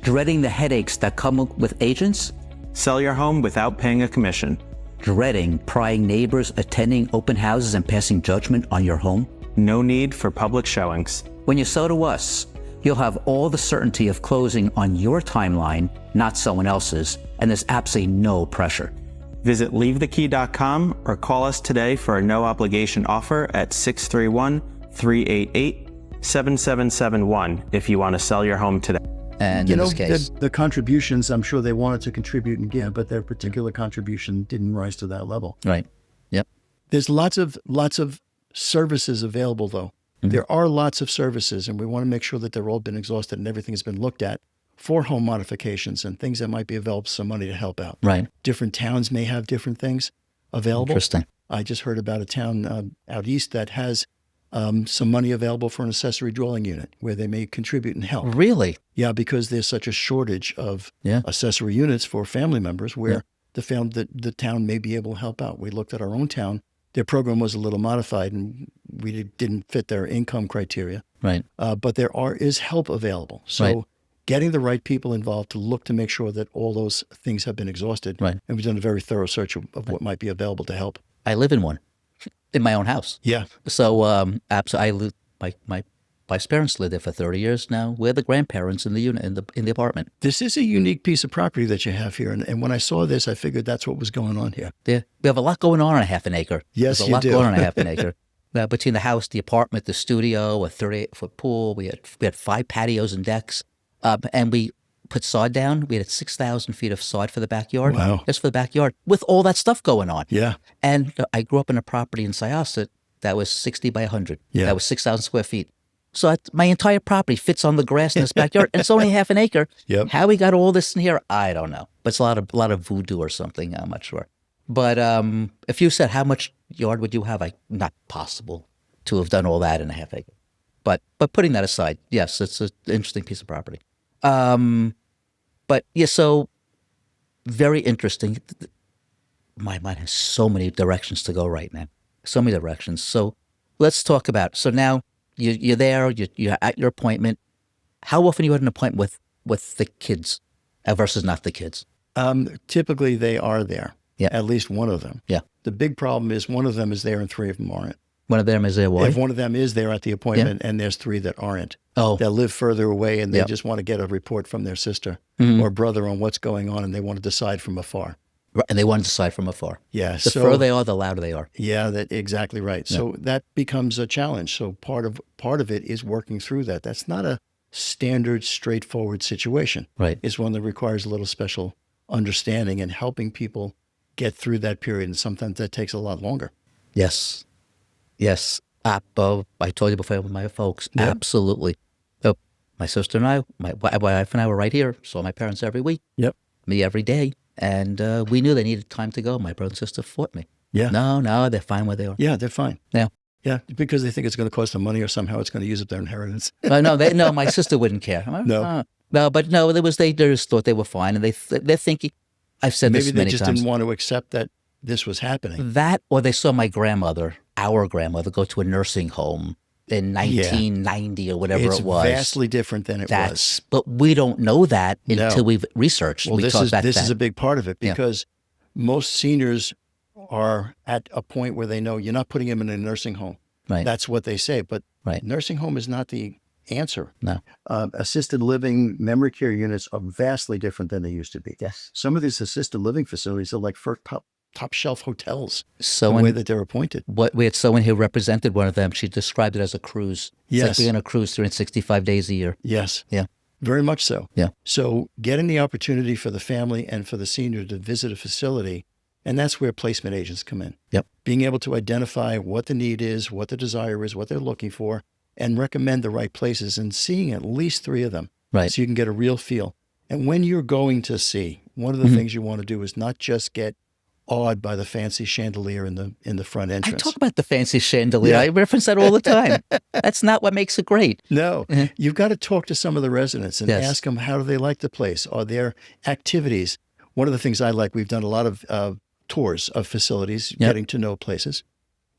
Dreading the headaches that come with agents? Sell your home without paying a commission. Dreading prying neighbors, attending open houses, and passing judgment on your home? No need for public showings. When you sell to us, you'll have all the certainty of closing on your timeline, not someone else's, and there's absolutely no pressure. Visit leavethekey.com or call us today for a no-obligation offer at 631-388-7771 if you want to sell your home today. And you in know, this case, the contributions, I'm sure they wanted to contribute and give, but their particular contribution didn't rise to that level. right. Yep. There's lots of services available, though. There are lots of services, and we want to make sure that they're all been exhausted and everything has been looked at for home modifications and things that might be available, some money to help out. Right. Different towns may have different things available. Interesting. I just heard about a town out east that has some money available for an accessory dwelling unit where they may contribute and help. Really? Yeah, because there's such a shortage of Yeah. accessory units for family members where the town may be able to help out. We looked at our own town. Their program was a little modified and we didn't fit their income criteria, Right. but there is help available. So Right. getting the right people involved to look to make sure that all those things have been exhausted. Right. And we've done a very thorough search of what might be available to help. I live in one, in my own house. Yeah. So, absolutely, my parents lived there for 30 years now. We're the grandparents in the unit in the apartment. This is a unique piece of property that you have here. And when I saw this, I figured that's what was going on here. Yeah, we have a lot going on a half an acre. Yes, There's a you lot do. going on a half an acre. Between the house, the apartment, the studio, a 38-foot pool, we had 5 patios and decks, and we put sod down. We had 6,000 feet of sod for the backyard, Wow. just for the backyard, with all that stuff going on. Yeah. And I grew up in a property in Syosset that was 60 by 100. Yeah. That was 6,000 square feet. So my entire property fits on the grass in this backyard, and it's only half an acre. Yep. How we got all this in here, I don't know. But it's a lot of voodoo or something. I'm not sure. But if you said how much yard would you have, not possible to have done all that in a half acre. But putting that aside, yes, it's an interesting piece of property. But yeah, so very interesting. My mind has so many directions to go right now. So many directions. So let's talk about. So now you're there. You're at your appointment. How often you had an appointment with the kids versus not the kids? Typically, they are there. Yeah. At least one of them. Yeah. The big problem is one of them is there and 3 of them aren't. One of them is there. Why? If one of them is there at the appointment and there's 3 that aren't, they'll live further away and they just want to get a report from their sister or brother on what's going on, and they want to decide from afar. Right, and they want to decide from afar. Yeah. The further they are, the louder they are. Yeah, exactly right. Yeah. So that becomes a challenge. So part of it is working through that. That's not a standard, straightforward situation. Right. It's one that requires a little special understanding and helping people get through that period. And sometimes that takes a lot longer. Yes. Yes. I told you before with my folks. Yep. Absolutely. So my sister and I, my wife and I were right here. Saw my parents every week. Yep. Me every day. And we knew they needed time to go. My brother and sister fought me. Yeah. No, they're fine where they are. Yeah, they're fine. Yeah. Yeah, because they think it's going to cost them money or somehow it's going to use up their inheritance. No, my sister wouldn't care. No. They just thought they were fine. And they're thinking, I've said maybe this many they just times. didn't want to accept that this was happening. That, or they saw my grandmother, our grandmother, go to a nursing home in 1990 or whatever it was. It's vastly different than it was. But we don't know that until we've researched. Well, this is a big part of it because most seniors are at a point where they know you're not putting them in a nursing home. Right. That's what they say. But nursing home is not the answer. No. Assisted living memory care units are vastly different than they used to be. Yes. Some of these assisted living facilities are like first top shelf hotels. So the way that they're appointed. We had someone who represented one of them. She described it as a cruise. It's like being on a cruise 365 days a year. Yes. Yeah. Very much so. Yeah. So getting the opportunity for the family and for the senior to visit a facility, and that's where placement agents come in. Yep. Being able to identify what the need is, what the desire is, what they're looking for, and recommend the right places, and seeing at least 3 of them. Right. So you can get a real feel. And when you're going to see, one of the things you want to do is not just get awed by the fancy chandelier in the front entrance. I talk about the fancy chandelier. I reference that all the time. That's not what makes it great. No. You've got to talk to some of the residents and ask them, how do they like the place? Are there activities? One of the things I like, we've done a lot of tours of facilities, getting to know places.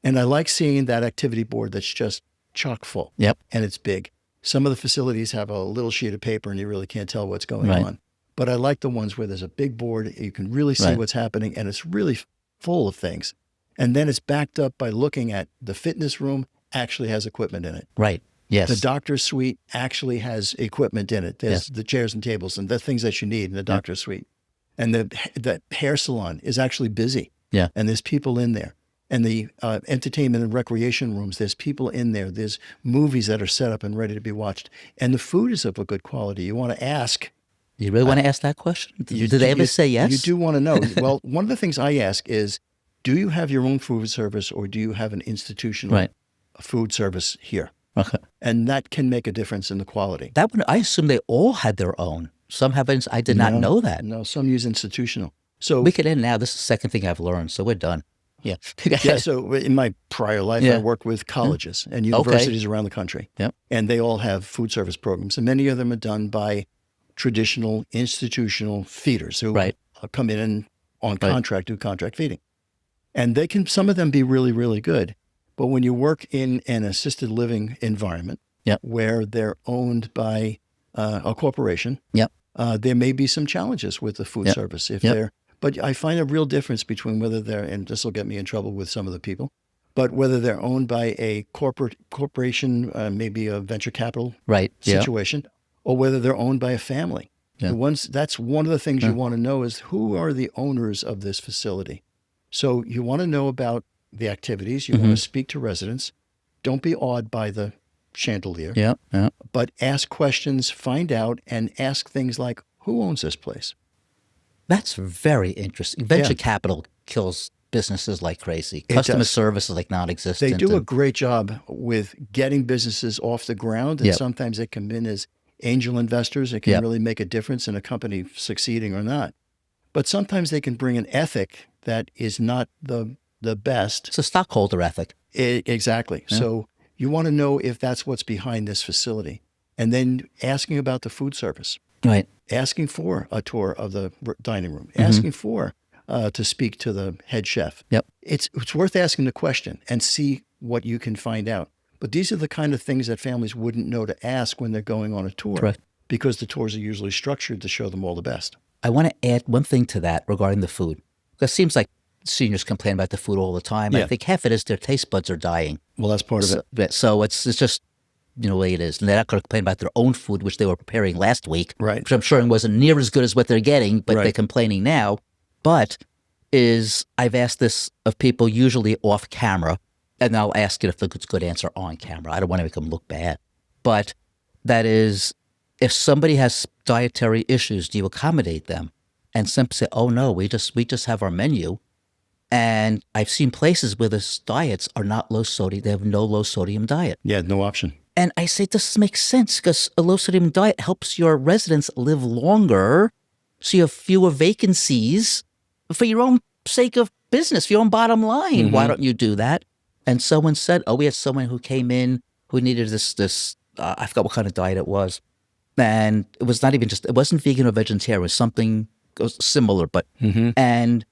And I like seeing that activity board that's just chock full. Yep. And it's big. Some of the facilities have a little sheet of paper and you really can't tell what's going on. But I like the ones where there's a big board, you can really see what's happening, and it's really full of things. And then it's backed up by looking at the fitness room actually has equipment in it. Right. Yes. The doctor's suite actually has equipment in it. There's the chairs and tables and the things that you need in the doctor's suite. And the hair salon is actually busy. Yeah. And there's people in there. And the entertainment and recreation rooms, there's people in there. There's movies that are set up and ready to be watched. And the food is of a good quality. You want to ask. You really want to ask that question? Do they ever say yes? You do want to know. Well, one of the things I ask is, do you have your own food service or do you have an institutional food service here? Okay. And that can make a difference in the quality. That one, I assume they all had their own. Some have. I did not know that. No, some use institutional. So we can end now. This is the second thing I've learned. So we're done. Yeah. So in my prior life, I worked with colleges and universities around the country. Yep. And they all have food service programs. And many of them are done by traditional institutional feeders who come in and on contract, do contract feeding. And they can, some of them be really, really good. But when you work in an assisted living environment where they're owned by a corporation, there may be some challenges with the food service if they're, but I find a real difference between whether they're, and this will get me in trouble with some of the people, but whether they're owned by a corporation, maybe a venture capital situation, or whether they're owned by a family. The ones, that's one of the things you want to know is who are the owners of this facility. So you want to know about the activities. You want to speak to residents. Don't be awed by the chandelier. Yeah. Yeah. But ask questions, find out, and ask things like, who owns this place? That's very interesting. Venture capital kills businesses like crazy. Customer service is like non-existent. They do a great job with getting businesses off the ground, and sometimes they come in as angel investors. It can really make a difference in a company succeeding or not. But sometimes they can bring an ethic that is not the best. It's a stockholder ethic. Exactly. Yeah. So you want to know if that's what's behind this facility. And then asking about the food service. Right. Asking for a tour of the dining room. Asking for to speak to the head chef. Yep. It's worth asking the question and see what you can find out. But these are the kind of things that families wouldn't know to ask when they're going on a tour. Correct. Because the tours are usually structured to show them all the best. I want to add one thing to that regarding the food. It seems like seniors complain about the food all the time. I think half it is their taste buds are dying. Well, that's part of it. So it's just, the way it is. And they're not going to complain about their own food, which they were preparing last week, right? Which I'm sure wasn't near as good as what they're getting, but they're complaining now. But I've asked this of people usually off camera, and I'll ask it if it's a good answer on camera. I don't want to make them look bad. But that is, if somebody has dietary issues, do you accommodate them? And simply say, oh no, we just have our menu. And I've seen places where the diets are not low sodium. They have no low sodium diet. Yeah, no option. And I say, this makes sense because a low sodium diet helps your residents live longer. So you have fewer vacancies for your own sake of business, for your own bottom line. Why don't you do that? And someone said, we had someone who came in who needed this I forgot what kind of diet it was. And it was not even it wasn't vegan or vegetarian. It was something similar, but, and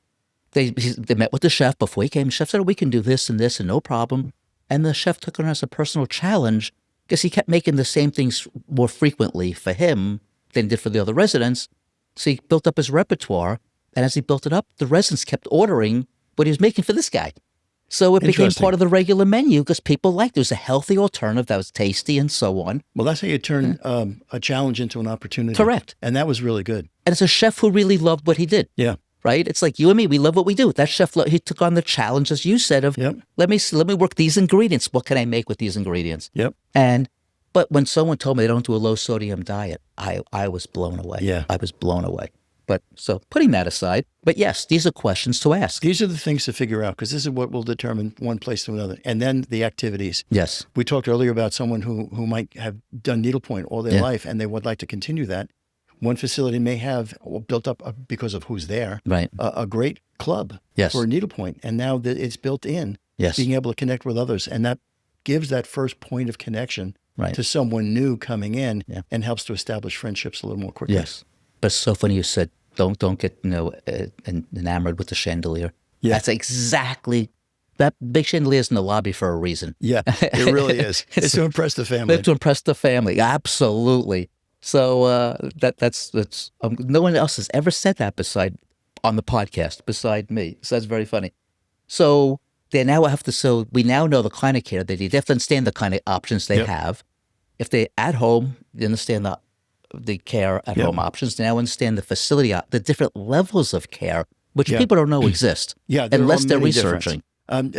they met with the chef before he came. The chef said, we can do this and this and no problem. And the chef took it on as a personal challenge because he kept making the same things more frequently for him than he did for the other residents. So he built up his repertoire. And as he built it up, the residents kept ordering what he was making for this guy. So it became part of the regular menu because people liked it. It was a healthy alternative that was tasty and so on. Well, that's how you turn a challenge into an opportunity. Correct. And that was really good. And it's a chef who really loved what he did. Yeah. Right? It's like you and me, we love what we do. That chef, he took on the challenge, as you said, of let me work these ingredients. What can I make with these ingredients? Yep. But when someone told me they don't do a low sodium diet, I was blown away. Yeah. I was blown away. But so putting that aside, but yes, these are questions to ask. These are the things to figure out because this is what will determine one place to another. And then the activities. Yes. We talked earlier about someone who might have done needlepoint all their life and they would like to continue that. One facility may have built up, because of who's there, a great club for needlepoint. And now that it's built in, being able to connect with others. And that gives that first point of connection to someone new coming in and helps to establish friendships a little more quickly. Yes. But it's so funny you said, don't get enamored with the chandelier. Yeah. That's exactly, that big chandelier is in the lobby for a reason. Yeah, it really is. It's to impress the family. It's to impress the family, absolutely. So that's no one else has ever said that on the podcast beside me. So that's very funny. So we now know the kind of care they need. They have to understand the kind of options they have. If they're at home, they understand the care at home options. They now understand the facility, the different levels of care, which people don't know exist unless they're researching.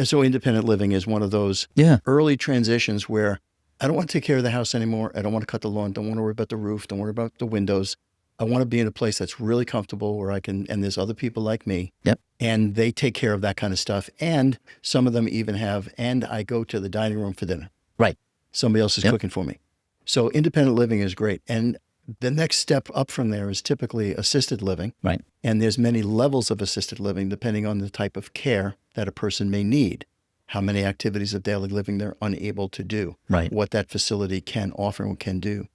So independent living is one of those early transitions where I don't want to take care of the house anymore. I don't want to cut the lawn. Don't want to worry about the roof. Don't worry about the windows. I want to be in a place that's really comfortable where I can, and there's other people like me. Yep. And they take care of that kind of stuff. And some of them even and I go to the dining room for dinner. Right. Somebody else is cooking for me. So independent living is great. And the next step up from there is typically assisted living. Right. And there's many levels of assisted living depending on the type of care that a person may need. How many activities of daily living they're unable to do, what that facility can offer and can do.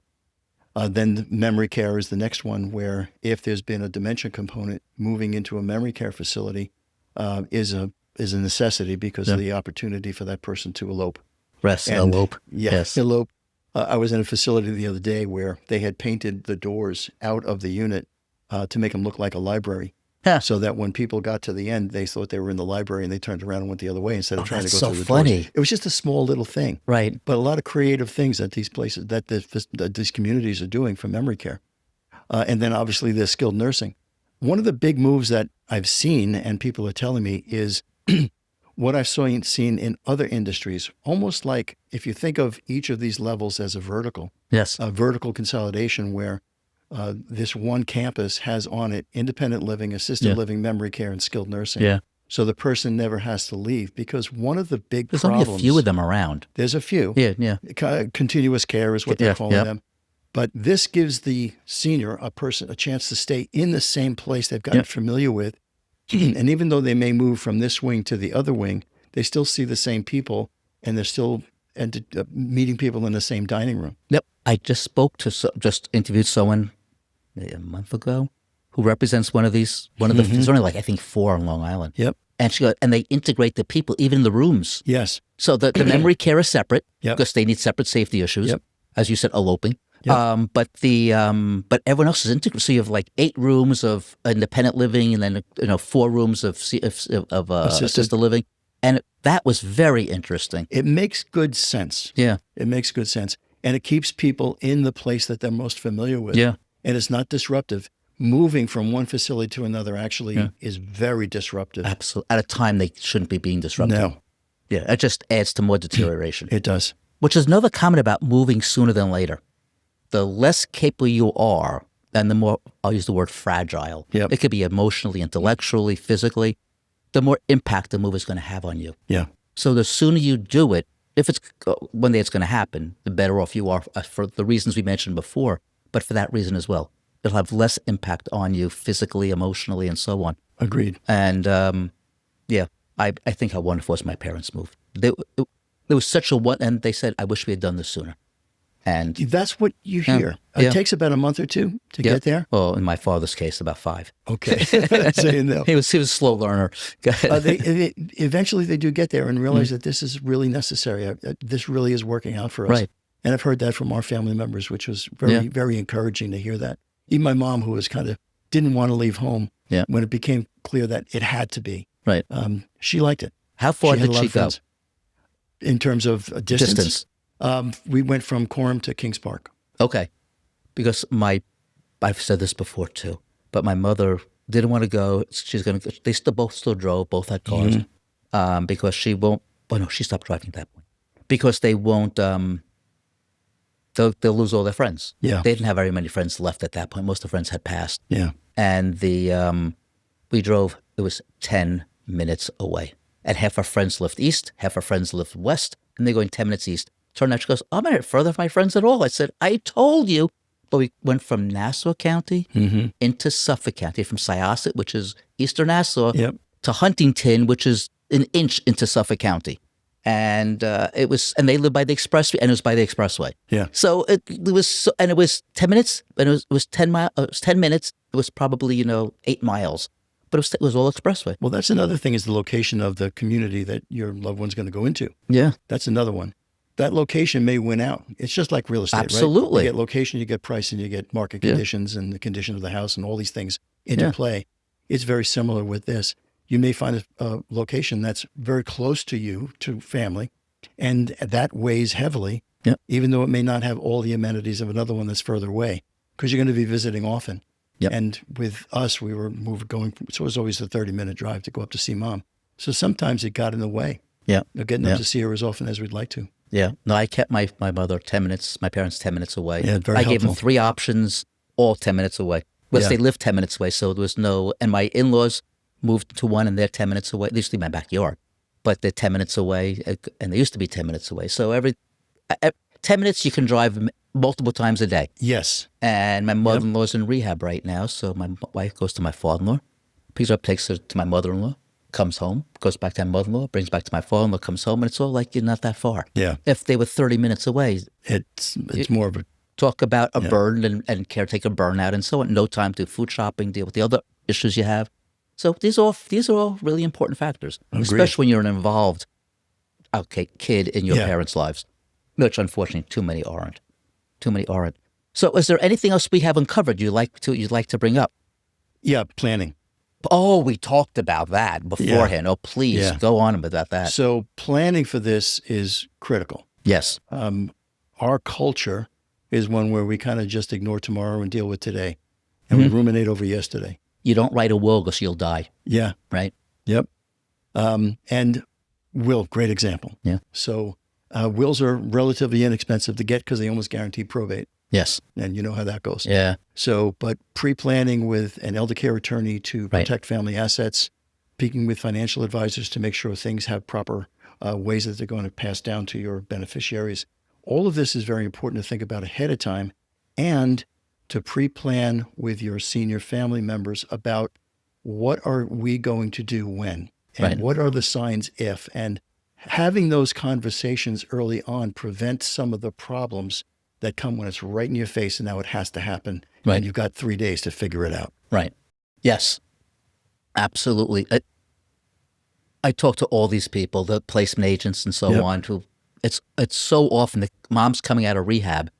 Then the memory care is the next one where if there's been a dementia component, moving into a memory care facility is a necessity because of the opportunity for that person to elope. Elope. Yes, elope. I was in a facility the other day where they had painted the doors out of the unit to make them look like a library. So that when people got to the end, they thought they were in the library and they turned around and went the other way instead of trying to go through the doors. It was just a small little thing. Right. But a lot of creative things that these places, that these communities are doing for memory care. And then obviously there's skilled nursing. One of the big moves that I've seen and people are telling me is what I've seen in other industries, almost like if you think of each of these levels as a Yes. vertical consolidation where this one campus has on it independent living, assisted living, memory care, and skilled nursing. Yeah. So the person never has to leave, because one of the big There's problems... only a few of them around. There's a few. Yeah. Continuous care is what they're calling Yeah. them. But this gives the senior, a chance to stay in the same place they've gotten familiar with. And even though they may move from this wing to the other wing, they still see the same people, and they're still meeting people in the same dining room. Yep. I just just interviewed someone maybe a month ago who represents one of the, there's only like, I think 4 on Long Island. Yep. And she goes, and they integrate the people, even in the rooms. Yes. So the memory care is separate Yep. because they need separate safety issues. Yep. As you said, eloping. Yep. But everyone else is integrated. So you have like 8 rooms of independent living, and then 4 rooms of assisted living, and that was very interesting. It makes good sense. Yeah, it makes good sense, and it keeps people in the place that they're most familiar with. Yeah, and it's not disruptive. Moving from one facility to another actually is very disruptive. Absolutely. At a time they shouldn't be being disrupted. No. Yeah, it just adds to more deterioration. It does. Which is another comment about moving sooner than later. The less capable you are, and the more, I'll use the word fragile. Yep. It could be emotionally, intellectually, physically, the more impact the move is going to have on you. Yeah. So the sooner you do it, if it's one day it's going to happen, the better off you are for the reasons we mentioned before, but for that reason as well. It'll have less impact on you physically, emotionally, and so on. Agreed. And I think how wonderful was my parents' move. There was such a one, and they said, I wish we had done this sooner. And that's what you hear. It takes about a month or 2 to get there. Well, in my father's case, about 5. Okay. So, he was a slow learner. Eventually they do get there and realize that this is really necessary. This really is working out for us. Right. And I've heard that from our family members, which was very, very encouraging to hear that. Even my mom, who was didn't want to leave home when it became clear that it had to be. Right. She liked it. How far did she go? In terms of distance? We went from Coram to Kings Park. Okay. Because I've said this before too, but my mother didn't want to go. They both drove, both had cars, because she won't, she stopped driving at that point. Because they won't, they'll lose all their friends. Yeah. They didn't have very many friends left at that point. Most of the friends had passed. Yeah. And we drove, it was 10 minutes away. And half our friends lived east, half our friends lived west, and they're going 10 minutes east. Turned out she goes, I'm not further from my friends at all. I said, I told you. But we went from Nassau County into Suffolk County, from Syosset, which is eastern Nassau, to Huntington, which is an inch into Suffolk County. And and they lived by the expressway, and it was by the expressway. Yeah. So it was 10 minutes, and it was 10 minutes. It was probably 8 miles, but it was all expressway. Well, that's another thing, is the location of the community that your loved one's going to go into. Yeah, that's another one. That location may win out. It's just like real estate, Absolutely. Right? You get location, you get price, and you get market conditions and the condition of the house and all these things into play. It's very similar with this. You may find a location that's very close to you, to family, and that weighs heavily, even though it may not have all the amenities of another one that's further away, because you're going to be visiting often. Yep. And with us, we were going, so it was always a 30-minute drive to go up to see Mom. So sometimes it got in the way of getting up to see her as often as we'd like to. Yeah. No, I kept my mother 10 minutes, my parents 10 minutes away. Yeah, very helpful. Gave them 3 options, all 10 minutes away. Because they lived 10 minutes away, so there was and my in-laws moved to one, and they're 10 minutes away. They used to be my backyard, but they're 10 minutes away, and they used to be 10 minutes away. So every 10 minutes you can drive multiple times a day. Yes. And my mother-in-law's in rehab right now, so my wife goes to my father-in-law, picks her up, takes her to my mother-in-law, comes home, goes back to my mother-in-law, brings back to my father-in-law, comes home, and it's all like you're not that far. Yeah. If they were 30 minutes away, it's more of a... Talk about a burden and caretaker burnout and so on. No time to food shopping, deal with the other issues you have. So these are all really important factors, especially when you're an involved kid in your parents' lives, which unfortunately too many aren't. So is there anything else we haven't covered you'd like to bring up? Yeah, planning. Oh, we talked about that beforehand. Oh, please go on about that. So planning for this is critical. Yes. Our culture is one where we kind of just ignore tomorrow and deal with today, and we ruminate over yesterday. You don't write a will because you'll die. Yeah. Right? Yep. And Will, great example. Yeah. So wills are relatively inexpensive to get because they almost guarantee probate. Yes. And you know how that goes. Yeah. So, but pre-planning with an elder care attorney to protect family assets, speaking with financial advisors to make sure things have proper ways that they're going to pass down to your beneficiaries. All of this is very important to think about ahead of time, and to pre-plan with your senior family members about what are we going to do when, and what are the signs if, and having those conversations early on prevents some of the problems that come when it's right in your face and now it has to happen, and you've got 3 days to figure it out. Right. Yes, absolutely. I talk to all these people, the placement agents and so on, who it's so often the mom's coming out of rehab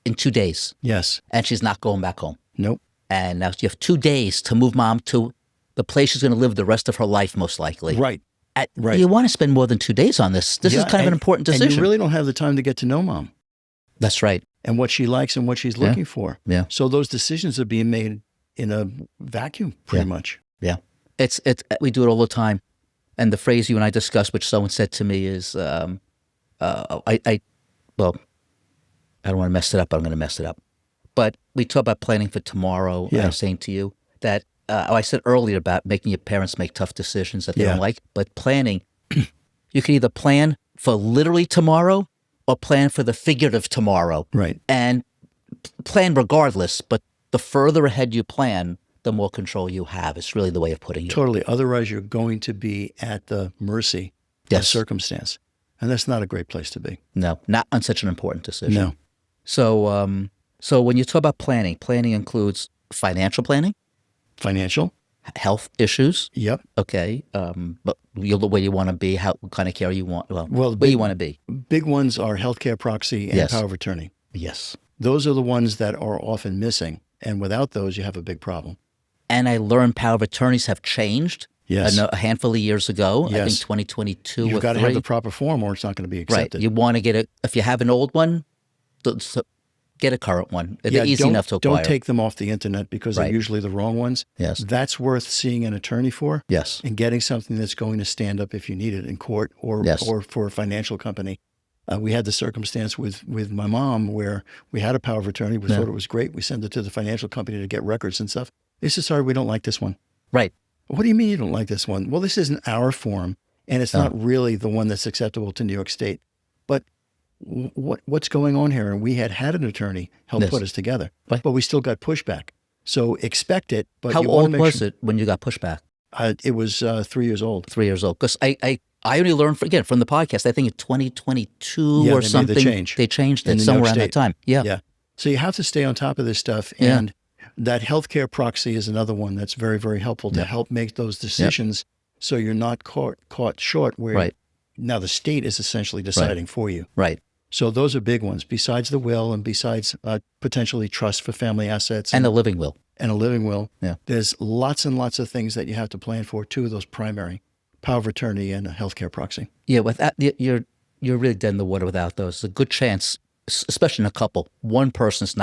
in 2 days. Yes. And she's not going back home. Nope. And now you have 2 days to move mom to the place she's going to live the rest of her life, most likely. Right. You want to spend more than 2 days on this. This is kind of an important decision. And you really don't have the time to get to know mom. That's right. And what she likes and what she's looking for. Yeah. So those decisions are being made in a vacuum, pretty much. Yeah. We do it all the time. And the phrase you and I discussed, which someone said to me is, well, I don't want to mess it up, but I'm going to mess it up. But we talk about planning for tomorrow. I was saying to you that, I said earlier about making your parents make tough decisions that they don't like, but planning, you can either plan for literally tomorrow or plan for the figurative tomorrow. Right. And plan regardless, but the further ahead you plan, the more control you have. It's really the way of putting it. Totally. Otherwise, you're going to be at the mercy of circumstance. And that's not a great place to be. No, not on such an important decision. No. So when you talk about planning includes financial planning. Financial. Health issues. Yep. Okay. But where you want to be, what kind of care you want, where you want to be. Big ones are healthcare proxy and power of attorney. Yes. Those are the ones that are often missing. And without those, you have a big problem. And I learned power of attorneys have changed. Yes. A handful of years ago. Yes. I think 2022 You've got to have the proper form or it's not going to be accepted. Right. You want to get if you have an old one, get a current one. They're easy enough to acquire. Don't take them off the internet because they're usually the wrong ones. Yes. That's worth seeing an attorney for. Yes. And getting something that's going to stand up if you need it in court or for a financial company. We had the circumstance with my mom where we had a power of attorney. We thought it was great. We sent it to the financial company to get records and stuff. They said, sorry, we don't like this one. Right. What do you mean you don't like this one? Well, this isn't our form, and it's not really the one that's acceptable to New York State. But what's going on here? And we had an attorney help put us together, but we still got pushback. So expect it. But how old was it when you got pushback? It was 3 years old. 3 years old. Because I only learned, from the podcast, I think in 2022 or something. Made the change. They changed it somewhere around that time. Yeah. Yeah. So you have to stay on top of this stuff. And that healthcare proxy is another one that's very, very helpful to help make those decisions so you're not caught short where now the state is essentially deciding for you. Right. So those are big ones besides the will and besides potentially trust for family assets. And a living will. And a living will. Yeah. There's lots and lots of things that you have to plan for, two of those primary, power of attorney and a healthcare proxy. Yeah, without you're really dead in the water without those. It's a good chance, especially in a couple, one person's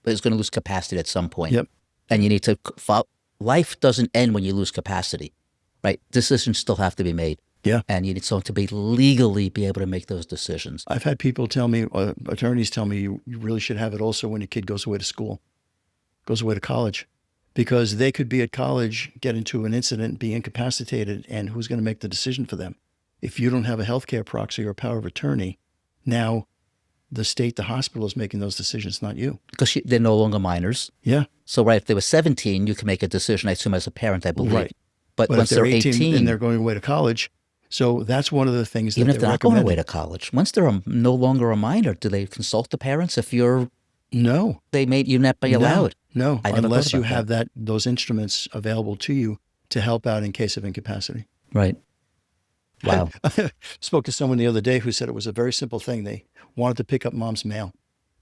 is going to lose capacity at some point. Yep. And you need to life doesn't end when you lose capacity, right? Decisions still have to be made. Yeah. And you need someone to be legally be able to make those decisions. I've had people tell me, attorneys tell me, you really should have it also when your kid goes away to school, goes away to college, because they could be at college, get into an incident, be incapacitated, and who's going to make the decision for them? If you don't have a healthcare proxy or power of attorney, now the state, the hospital is making those decisions, not you. Because they're no longer minors. Yeah. So, if they were 17, you can make a decision, I assume, as a parent, I believe. Right. But once if they're 18 and they're going away to college, so that's one of the things even that if they're not going away to college, once they're no longer a minor, do they consult the parents if you're... No. They made you not be allowed? No, unless you have those instruments available to you to help out in case of incapacity. Right. Wow. I spoke to someone the other day who said it was a very simple thing. They wanted to pick up mom's mail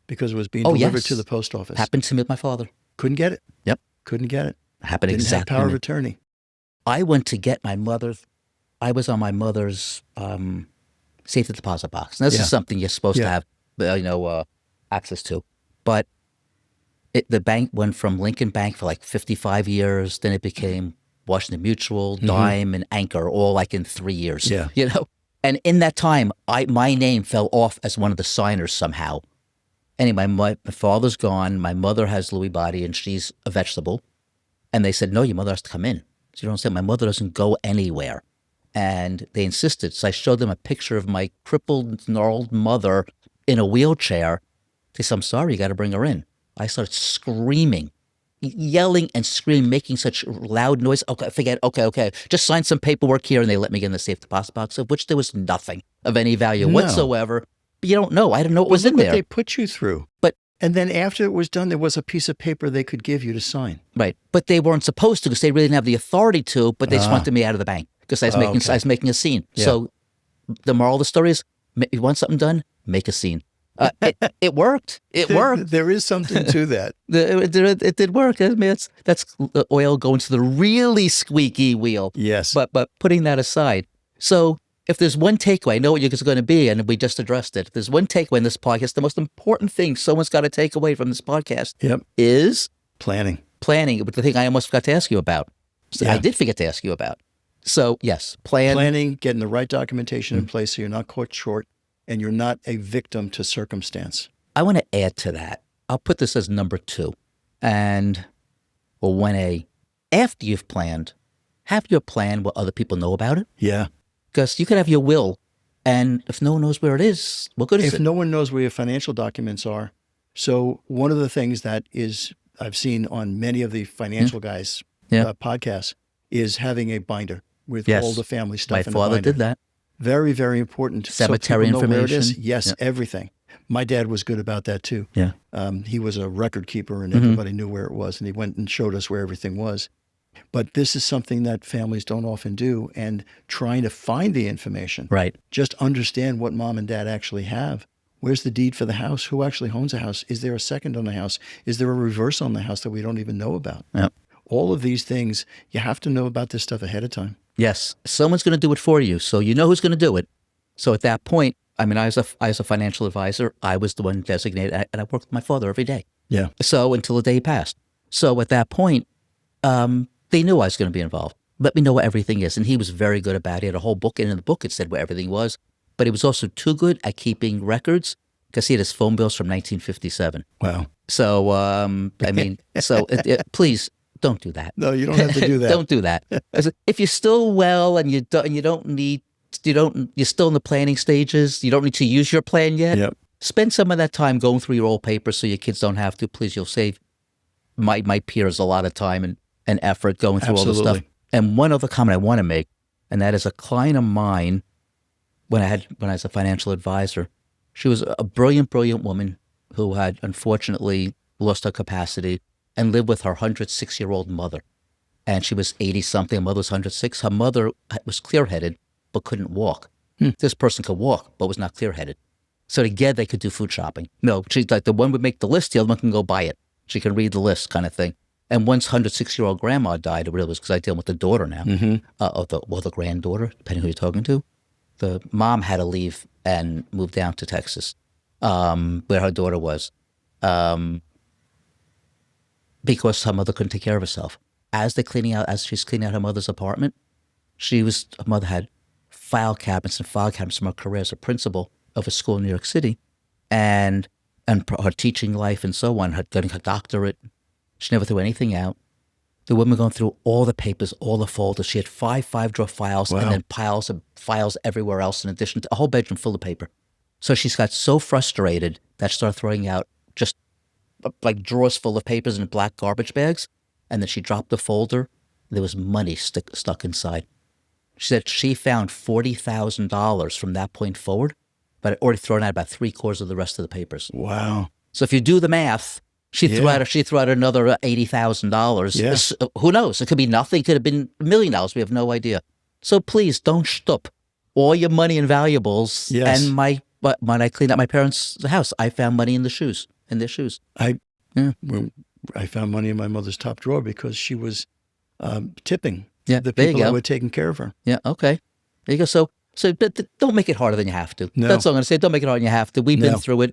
because it was being delivered to the post office. Happened to me with my father. Couldn't get it. Yep. Couldn't get it. Happened Didn't exactly. have power of attorney. I went to get my mother's. I was on my mother's safety deposit box. Now, this is something you're supposed to have, access to. But the bank went from Lincoln Bank for like 55 years. Then it became Washington Mutual, Dime, and Anchor, all like in 3 years. Yeah. You know? And in that time, my name fell off as one of the signers somehow. Anyway, my father's gone. My mother has Lewy body, and she's a vegetable. And they said, no, your mother has to come in. So you don't understand, my mother doesn't go anywhere. And they insisted. So I showed them a picture of my crippled, gnarled mother in a wheelchair. They said, I'm sorry, you got to bring her in. I started screaming, yelling and screaming, making such loud noise. Okay, forget, okay. Just sign some paperwork here, and they let me get in the safe deposit box, of which there was nothing of any value whatsoever. But you don't know. I didn't know what was in there. What they put you through. And then after it was done, there was a piece of paper they could give you to sign. Right. But they weren't supposed to because they really didn't have the authority to, but they just wanted me out of the bank because I was making a scene. Yeah. So the moral of the story is, you want something done, make a scene. It worked. It worked. There is something to that. It did work. I mean, that's the oil going to the really squeaky wheel. Yes. But putting that aside, so if there's one takeaway, I know what it's going to be, and we just addressed it. If there's one takeaway in this podcast, the most important thing someone's got to take away from this podcast is planning. But the thing I almost forgot to ask you about. So I did forget to ask you about. So yes, planning, getting the right documentation in place so you're not caught short and you're not a victim to circumstance. I want to add to that. I'll put this as number 2. And, or 1A, after you've planned, have your plan what other people know about it. Yeah. Because you could have your will, and if no one knows where it is, what good is it? If no one knows where your financial documents are. So one of the things that I've seen on many of the financial guys' podcasts is having a binder with all the family stuff in the binder. My father did that. Very, very important. Cemetery so people know information. Where it is. Yes, everything. My dad was good about that too. Yeah. He was a record keeper, and everybody knew where it was, and he went and showed us where everything was. But this is something that families don't often do, and trying to find the information. Right. Just understand what mom and dad actually have. Where's the deed for the house? Who actually owns the house? Is there a second on the house? Is there a reverse on the house that we don't even know about? Yep. All of these things, you have to know about this stuff ahead of time. Yes. Someone's going to do it for you, so you know who's going to do it. So at that point, I mean, I was a financial advisor. I was the one designated, and I worked with my father every day. Yeah. So until the day passed. So at that point, they knew I was going to be involved. Let me know what everything is. And he was very good about it. He had a whole book, and in the book it said where everything was. But he was also too good at keeping records because he had his phone bills from 1957. Wow. So, I mean, please don't do that. No, you don't have to do that. Don't do that. If you're still well and you're still in the planning stages, you don't need to use your plan yet. Yep. Spend some of that time going through your old papers so your kids don't have to. Please, you'll save my peers a lot of time and effort going through all this stuff. And one other comment I want to make, and that is a client of mine when I was a financial advisor. She was a brilliant woman who had unfortunately lost her capacity and lived with her 106-year-old mother. And she was 80-something. Her mother was 106. Her mother was clear-headed but couldn't walk. This person could walk but was not clear-headed. So together they could do food shopping. No, she's like the one would make the list, the other one can go buy it. She can read the list kind of thing. And once 106-year-old grandma died, it really was because I deal with the daughter now, the granddaughter, depending who you're talking to. The mom had to leave and move down to Texas, where her daughter was, because her mother couldn't take care of herself. As she's cleaning out her mother's apartment, her mother had file cabinets from her career as a principal of a school in New York City, and her teaching life and so on, her getting her doctorate. She never threw anything out. The woman going through all the papers, all the folders. She had 5-drawer files and then piles of files everywhere else in addition to a whole bedroom full of paper. So she's got so frustrated that she started throwing out just like drawers full of papers in black garbage bags. And then she dropped the folder. There was money stuck inside. She said she found $40,000 from that point forward, but had already thrown out about 3/4 of the rest of the papers. Wow. So if you do the math, she threw out another $80,000. Yes. Who knows? It could be nothing. It could have been $1 million. We have no idea. So please don't stup all your money and valuables. Yes. And when I cleaned out my parents' house, I found money in their shoes. I found money in my mother's top drawer because she was tipping the people that were taking care of her. Yeah. Okay. There you go. So don't make it harder than you have to. No. That's all I'm going to say. Don't make it harder than you have to. We've been through it.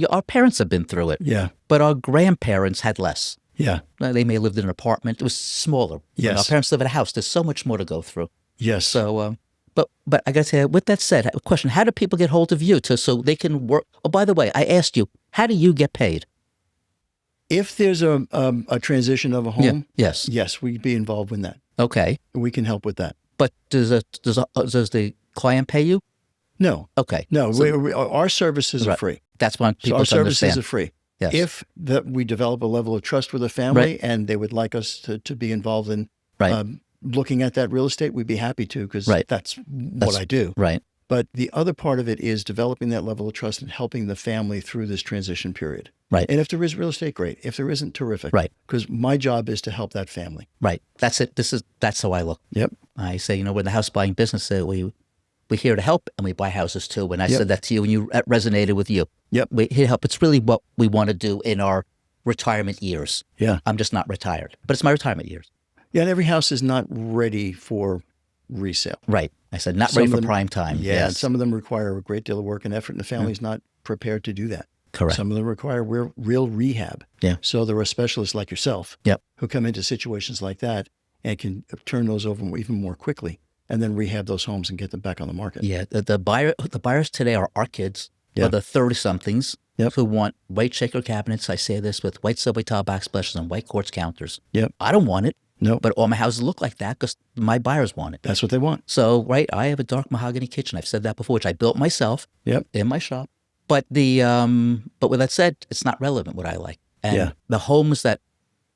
Our parents have been through it. Yeah. But our grandparents had less. Yeah. They may have lived in an apartment. It was smaller. Yes. When our parents live in a house. There's so much more to go through. Yes. So, but I got to say, with that said, a question: how do people get hold of you so they can work? Oh, by the way, I asked you, how do you get paid? If there's a transition of a home, Yes. yes, we'd be involved in that. Okay. We can help with that. But does the client pay you? No. Okay. No, So- our services are Right. free. That's what So people our should understand. services are free. Yes. If we develop a level of trust with a family Right. and they would like us to be involved in Right. looking at that real estate, we'd be happy to, because Right. that's what I do. Right. But the other part of it is developing that level of trust and helping the family through this transition period. Right. And if there is real estate, great. If there isn't, terrific. Right. Because my job is to help that family. Right. That's it. That's how I look. Yep. I say, we're in the house buying business. We're here to help, and we buy houses too. And I Yep. said that to you, and you resonated with you. Yep. We're here to help. It's really what we want to do in our retirement years. Yeah. I'm just not retired, but it's my retirement years. Yeah. And every house is not ready for resale. Right. I said, not Some ready of for them- prime time. Yeah. Yes. And some of them require a great deal of work and effort, and the family's not prepared to do that. Correct. Some of them require real rehab. Yeah. So there are specialists like yourself Yep. who come into situations like that and can turn those over even more quickly, and then rehab those homes and get them back on the market. Yeah. The buyers today are our kids, Yeah. or the 30-somethings Yep. who want white shaker cabinets. I say this with white subway tile backsplashes and white quartz counters. Yep. I don't want it, No, but all my houses look like that because my buyers want it. that's what they want. So, right, I have a dark mahogany kitchen. I've said that before, which I built myself Yep. in my shop. But but with that said, it's not relevant what I like. And Yeah. the homes that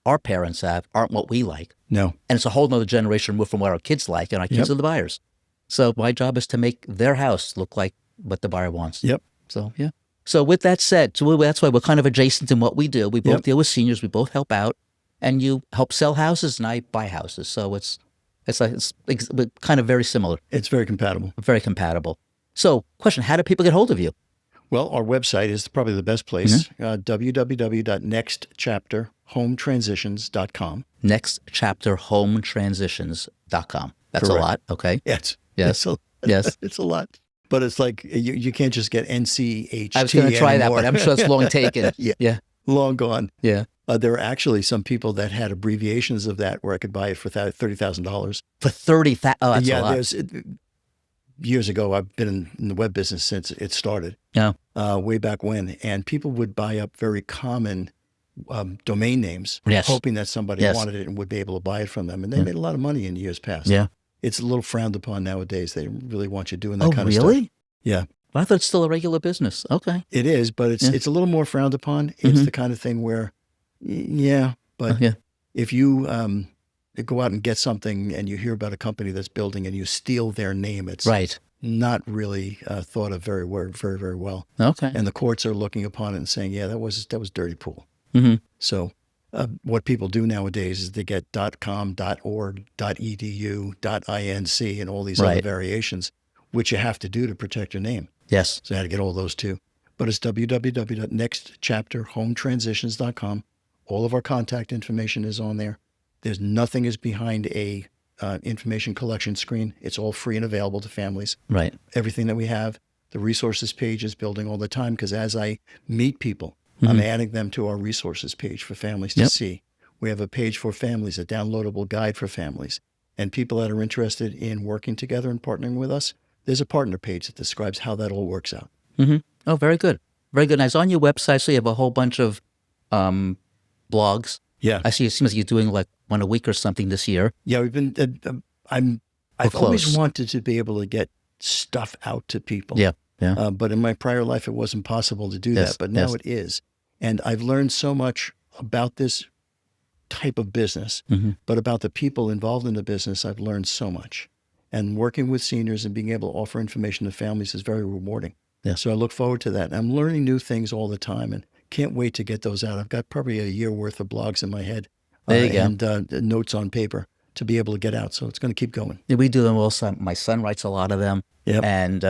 our parents have aren't what we like. No. And it's a whole nother generation removed from what our kids like, and our kids Yep. are the buyers. So my job is to make their house look like what the buyer wants. Yep. So, yeah. So with that said, that's why we're kind of adjacent in what we do. We both Yep. deal with seniors. We both help out. And you help sell houses, and I buy houses. So it's kind of very similar, It's very compatible. very compatible. So, question: how do people get hold of you? Well, our website is probably the best place, Mm-hmm. www.nextchapterhometransitions.com. Nextchapterhometransitions.com. That's Correct. a lot. Okay. Yes. Yes. It's a lot. But it's like you can't just get NCHT I was going to try that, anymore. but I'm sure it's long taken. Yeah. Yeah. Long gone. Yeah. There are actually some people that had abbreviations of that where I could buy it for $30,000. For 30,000. Oh, that's a lot. Years ago, I've been in the web business since it started, Yeah. way back when, and people would buy up very common domain names, Yes. hoping that somebody Yes. wanted it and would be able to buy it from them. And they made a lot of money in years past. Yeah. It's a little frowned upon nowadays. They really want you doing that Oh, kind of stuff. really? Yeah, Well, I thought it's still a regular business. Okay. it is, but it's a little more frowned upon. It's the kind of thing where, but Yeah. if you go out and get something and you hear about a company that's building and you steal their name, it's Right. not really thought of very, very well. Okay. And the courts are looking upon it and saying, yeah, that was dirty pool. Mm-hmm. So what people do nowadays is they get .com, .org, .edu, .inc, and all these other Right. variations, which you have to do to protect your name. Yes. So I had to get all those too. But it's www.nextchapterhometransitions.com. All of our contact information is on there. There's nothing is behind a information collection screen. It's all free and available to families. Right. Everything that we have, the resources page is building all the time because as I meet people, I'm adding them to our resources page for families to Yep. see. We have a page for families, a downloadable guide for families. And people that are interested in working together and partnering with us, there's a partner page that describes how that all works out. Mm-hmm. Oh, very good. Very good. And I was on your website, so you have a whole bunch of blogs. Yeah. I see it seems like you're doing like one a week or something this year. Yeah, we've been, I've close. always wanted to be able to get stuff out to people. Yeah. Yeah. But in my prior life, it wasn't possible to do Yes, that. But now yes. it is. And I've learned so much about this type of business, Mm-hmm. but about the people involved in the business, I've learned so much. And working with seniors and being able to offer information to families is very rewarding. Yeah. So I look forward to that. And I'm learning new things all the time and can't wait to get those out. I've got probably a year worth of blogs in my head There you go. and notes on paper to be able to get out. So it's going to keep going. Yeah, we do them also. My son writes a lot of them. Yep. And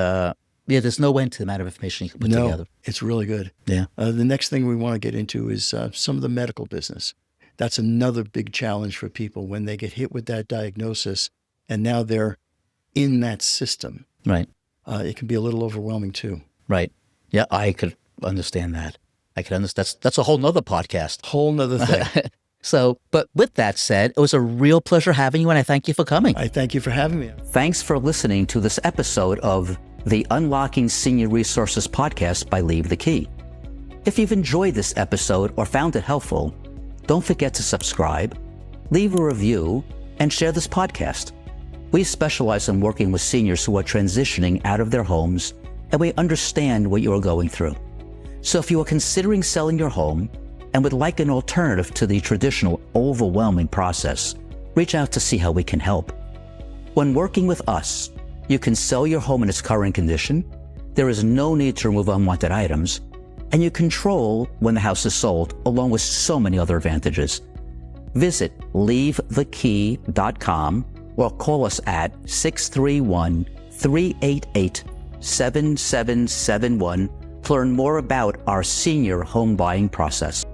there's no end to the amount of information you can put No, together. it's really good. Yeah. The next thing we want to get into is some of the medical business. That's another big challenge for people when they get hit with that diagnosis and now they're in that system. Right. It can be a little overwhelming too. Right. Yeah, I could understand that. I could understand. That's a whole nother podcast. Whole nother thing. But with that said, it was a real pleasure having you, and I thank you for coming. I thank you for having me. Thanks for listening to this episode of the Unlocking Senior Resources podcast by Lewy the Key. If you've enjoyed this episode or found it helpful, don't forget to subscribe, leave a review, and share this podcast. We specialize in working with seniors who are transitioning out of their homes, and we understand what you are going through. So if you are considering selling your home and would like an alternative to the traditional overwhelming process, reach out to see how we can help. When working with us, you can sell your home in its current condition, there is no need to remove unwanted items, and you control when the house is sold, along with so many other advantages. Visit leavethekey.com or call us at 631-388-7771 to learn more about our senior home buying process.